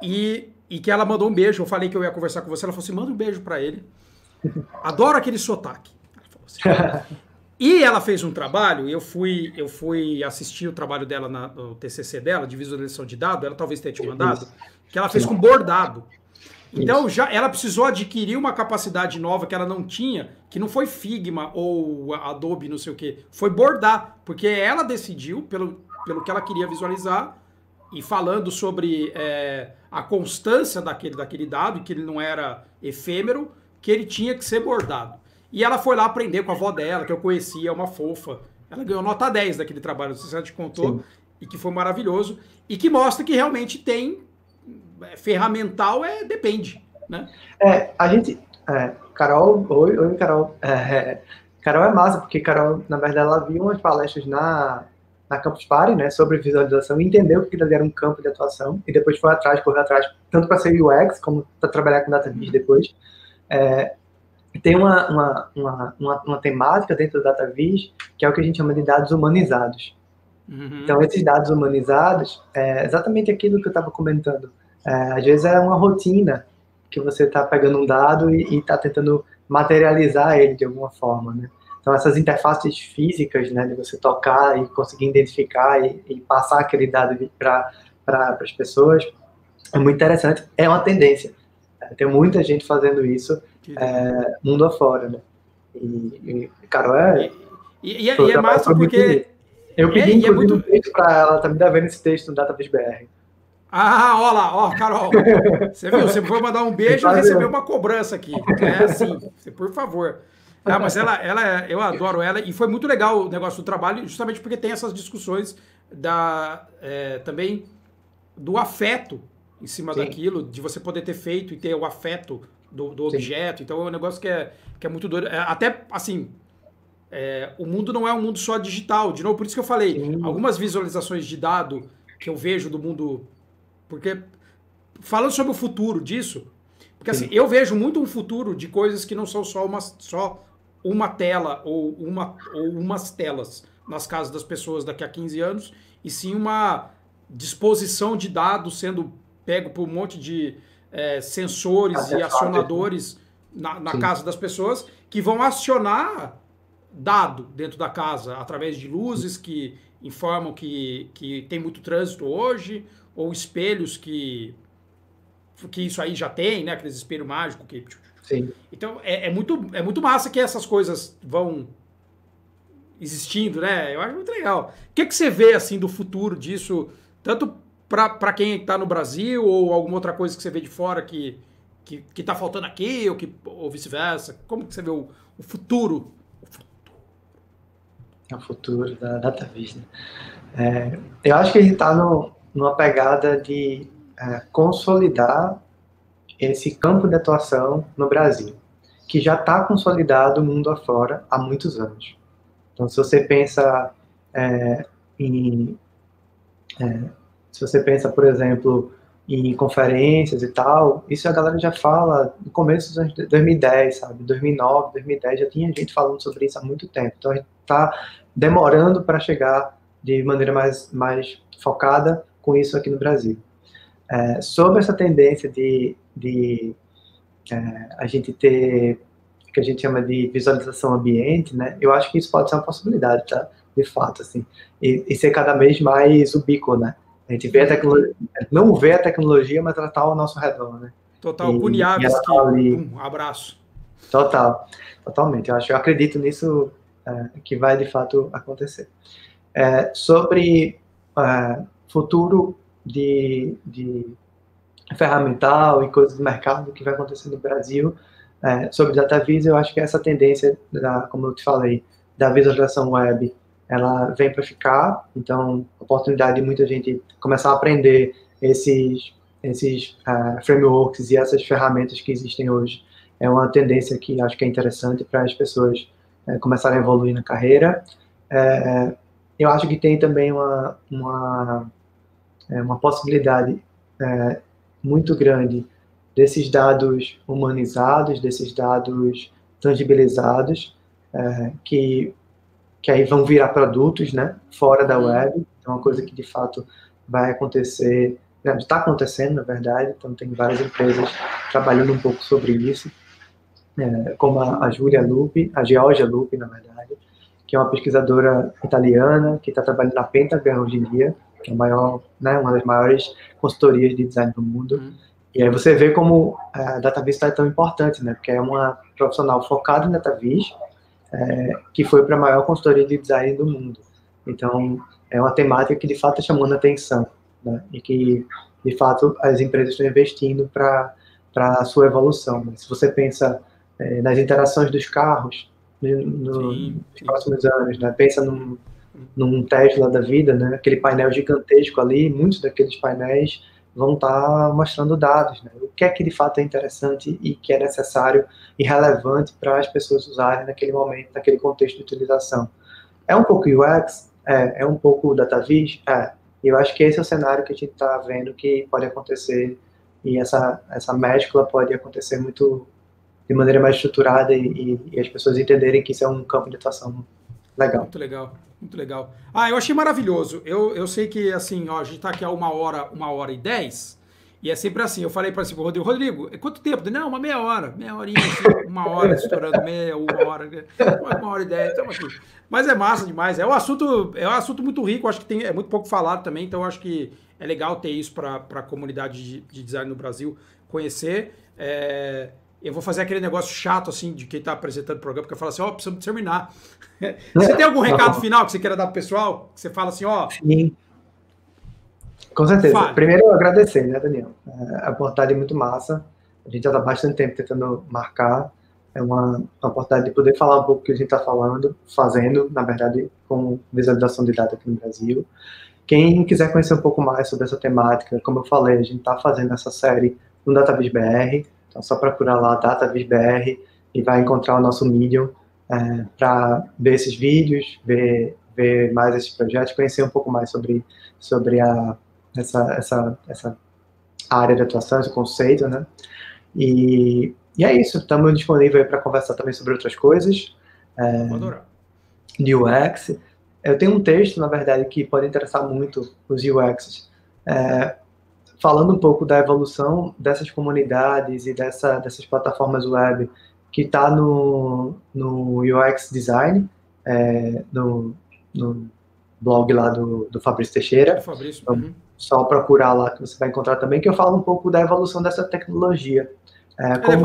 e que ela mandou um beijo. Eu falei que eu ia conversar com você, ela falou assim, manda um beijo para ele. Adoro aquele sotaque. Ela falou assim. E ela fez um trabalho, eu fui assistir o trabalho dela no TCC dela, de visualização de dados, ela talvez tenha te mandado, que ela fez com bordado. Então, ela precisou adquirir uma capacidade nova que ela não tinha, que não foi Figma ou Adobe, não sei o quê, foi bordar, porque ela decidiu, pelo que ela queria visualizar, e falando sobre a constância daquele dado, que ele não era efêmero, que ele tinha que ser bordado. E ela foi lá aprender com a avó dela, que eu conhecia, uma fofa. Ela ganhou nota 10 daquele trabalho, não sei se ela te contou, e que foi maravilhoso, e que mostra que realmente tem ferramental, depende, né? A gente... Carol, oi Carol. Carol é massa, porque Carol, na verdade, ela viu umas palestras na Campus Party, né, sobre visualização, e entendeu que aquilo era um campo de atuação, e depois correu atrás, tanto para ser UX, como para trabalhar com DataVis depois. Tem uma temática dentro do DataVis, que é o que a gente chama de dados humanizados. Então, esses dados humanizados é exatamente aquilo que eu estava comentando. Às vezes é uma rotina que você está pegando um dado e está tentando materializar ele de alguma forma, né? Então, essas interfaces físicas, né, de você tocar e conseguir identificar e passar aquele dado para as pessoas, é muito interessante. É uma tendência. Tem muita gente fazendo isso mundo afora, né? E Carol, E é massa porque... Eu pedi, inclusive, um texto para ela, tá me devendo esse texto no DataVis BR. Olha lá, Carol. Você viu? Você foi mandar um beijo e recebeu uma cobrança aqui. É assim, por favor. Mas eu adoro ela, e foi muito legal o negócio do trabalho, justamente porque tem essas discussões também do afeto em cima daquilo, de você poder ter feito e ter o afeto do objeto. Então é um negócio que é muito doido. Até, assim, o mundo não é um mundo só digital. De novo, por isso que eu falei, algumas visualizações de dado que eu vejo do mundo... Porque, falando sobre o futuro disso, porque assim, eu vejo muito um futuro de coisas que não são só uma tela ou umas telas nas casas das pessoas daqui a 15 anos, e sim uma disposição de dados sendo pego por um monte de sensores e acionadores na casa das pessoas, que vão acionar dado dentro da casa através de luzes que informam que tem muito trânsito hoje, ou espelhos que isso aí já tem, né? Aqueles espelhos mágicos que... Sim. Então, é muito massa que essas coisas vão existindo, né? Eu acho muito legal. O que você vê, assim, do futuro disso, tanto para quem está no Brasil, ou alguma outra coisa que você vê de fora que tá faltando aqui, ou vice-versa? Como que você vê o futuro? O futuro da DataVis, né? Eu acho que a gente está numa pegada de consolidar esse campo de atuação no Brasil, que já está consolidado mundo afora há muitos anos. Então, se você pensa por exemplo, em conferências e tal, isso a galera já fala no começo dos anos 2010, sabe? 2009, 2010, já tinha gente falando sobre isso há muito tempo. Então, a gente está demorando para chegar de maneira mais focada com isso aqui no Brasil. Sobre essa tendência de a gente ter o que a gente chama de visualização ambiente, né? Eu acho que isso pode ser uma possibilidade, tá? De fato, assim, e ser cada vez mais ubíquo, né? A gente vê a tecnologia, não vê a tecnologia, mas ela está ao nosso redor, né? Total, Cunhaves, ela tá ali, abraço. total, totalmente. Eu acredito nisso, que vai de fato acontecer. Sobre futuro de ferramental e coisas do mercado que vai acontecer no Brasil, sobre DataVis, eu acho que essa tendência, como eu te falei, da visualização web, ela vem para ficar, então, oportunidade de muita gente começar a aprender esses frameworks e essas ferramentas que existem hoje, é uma tendência que acho que é interessante para as pessoas começarem a evoluir na carreira. Eu acho que tem também uma possibilidade muito grande desses dados humanizados, desses dados tangibilizados, que aí vão virar produtos, né, fora da web. É uma coisa que, de fato, vai acontecer, está acontecendo, na verdade, então tem várias empresas trabalhando um pouco sobre isso, como a Giulia Lupi, a Georgia Lupi, na verdade, que é uma pesquisadora italiana que está trabalhando na Pentagram hoje em dia, que é uma das maiores consultorias de design do mundo. E aí você vê como a DataVis está tão importante, né? Porque é uma profissional focada em DataVis, que foi para a maior consultoria de design do mundo. Então, é uma temática que, de fato, está chamando a atenção, né? E que, de fato, as empresas estão investindo para a sua evolução. Se você pensa nas interações dos carros nos próximos anos, né? Pensa num Tesla da vida, né? Aquele painel gigantesco ali, muitos daqueles painéis vão estar mostrando dados, né? O que é que de fato é interessante e que é necessário e relevante para as pessoas usarem naquele momento, naquele contexto de utilização. É um pouco UX, é um pouco DataVis, e eu acho que esse é o cenário que a gente está vendo que pode acontecer, e essa mescla pode acontecer muito de maneira mais estruturada e as pessoas entenderem que isso é um campo de atuação legal. Muito legal, muito legal. Eu achei maravilhoso. Eu sei que, assim, a gente tá aqui há 1h10, e é sempre assim. Eu falei para o Rodrigo, quanto tempo? Não, uma meia hora, meia horinha, assim, 1 hora, estourando meia, 1h10, estamos aqui. Mas é massa demais. É um assunto muito rico, acho que é muito pouco falado também, então eu acho que é legal ter isso para a comunidade de design no Brasil conhecer. Eu vou fazer aquele negócio chato, assim, de quem está apresentando o programa, porque eu falo assim, precisamos terminar. Você tem algum recado final que você queira dar para o pessoal? Que você fala assim, Sim. Com certeza. Fale. Primeiro, eu agradecer, né, Daniel? A oportunidade é muito massa. A gente já está bastante tempo tentando marcar. É uma oportunidade de poder falar um pouco do que a gente está fazendo, na verdade, com visualização de dados aqui no Brasil. Quem quiser conhecer um pouco mais sobre essa temática, como eu falei, a gente está fazendo essa série no DataVis BR. Então, só procurar lá DataVis BR e vai encontrar o nosso Medium para ver esses vídeos, ver mais esses projetos, conhecer um pouco mais sobre essa área de atuação, esse conceito, né? E é isso, estamos disponíveis para conversar também sobre outras coisas de UX. Eu tenho um texto, na verdade, que pode interessar muito os UXs, falando um pouco da evolução dessas comunidades e dessas plataformas web que está no UX Design, no blog lá do Fabrício Teixeira. Então, só procurar lá que você vai encontrar também, que eu falo um pouco da evolução dessa tecnologia.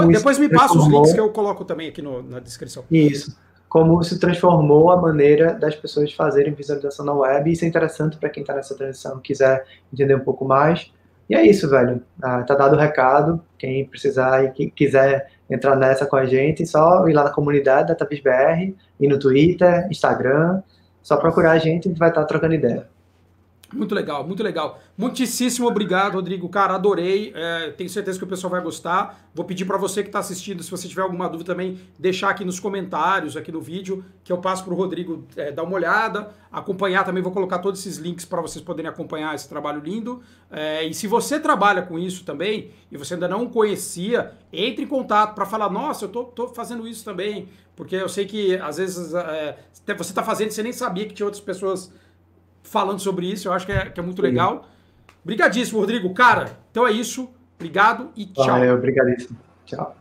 Depois me passa os links que eu coloco também aqui na descrição. Isso. Como isso transformou a maneira das pessoas fazerem visualização na web. Isso é interessante para quem está nessa transição e quiser entender um pouco mais. E é isso, velho. Tá dado o recado. Quem precisar e quem quiser entrar nessa com a gente, só ir lá na comunidade da DataVis BR, ir no Twitter, Instagram, só procurar a gente e vai estar trocando ideia. Muito legal, muito legal. Muitíssimo obrigado, Rodrigo. Cara, adorei. Tenho certeza que o pessoal vai gostar. Vou pedir para você que está assistindo, se você tiver alguma dúvida também, deixar aqui nos comentários, aqui no vídeo, que eu passo para o Rodrigo dar uma olhada, acompanhar também. Vou colocar todos esses links para vocês poderem acompanhar esse trabalho lindo. E se você trabalha com isso também, e você ainda não conhecia, entre em contato para falar, nossa, eu tô fazendo isso também. Porque eu sei que, às vezes, você está fazendo e você nem sabia que tinha outras pessoas falando sobre isso, eu acho que é muito legal. Obrigadíssimo, Rodrigo. Cara, então é isso. Obrigado e tchau. Valeu, obrigadíssimo. Tchau.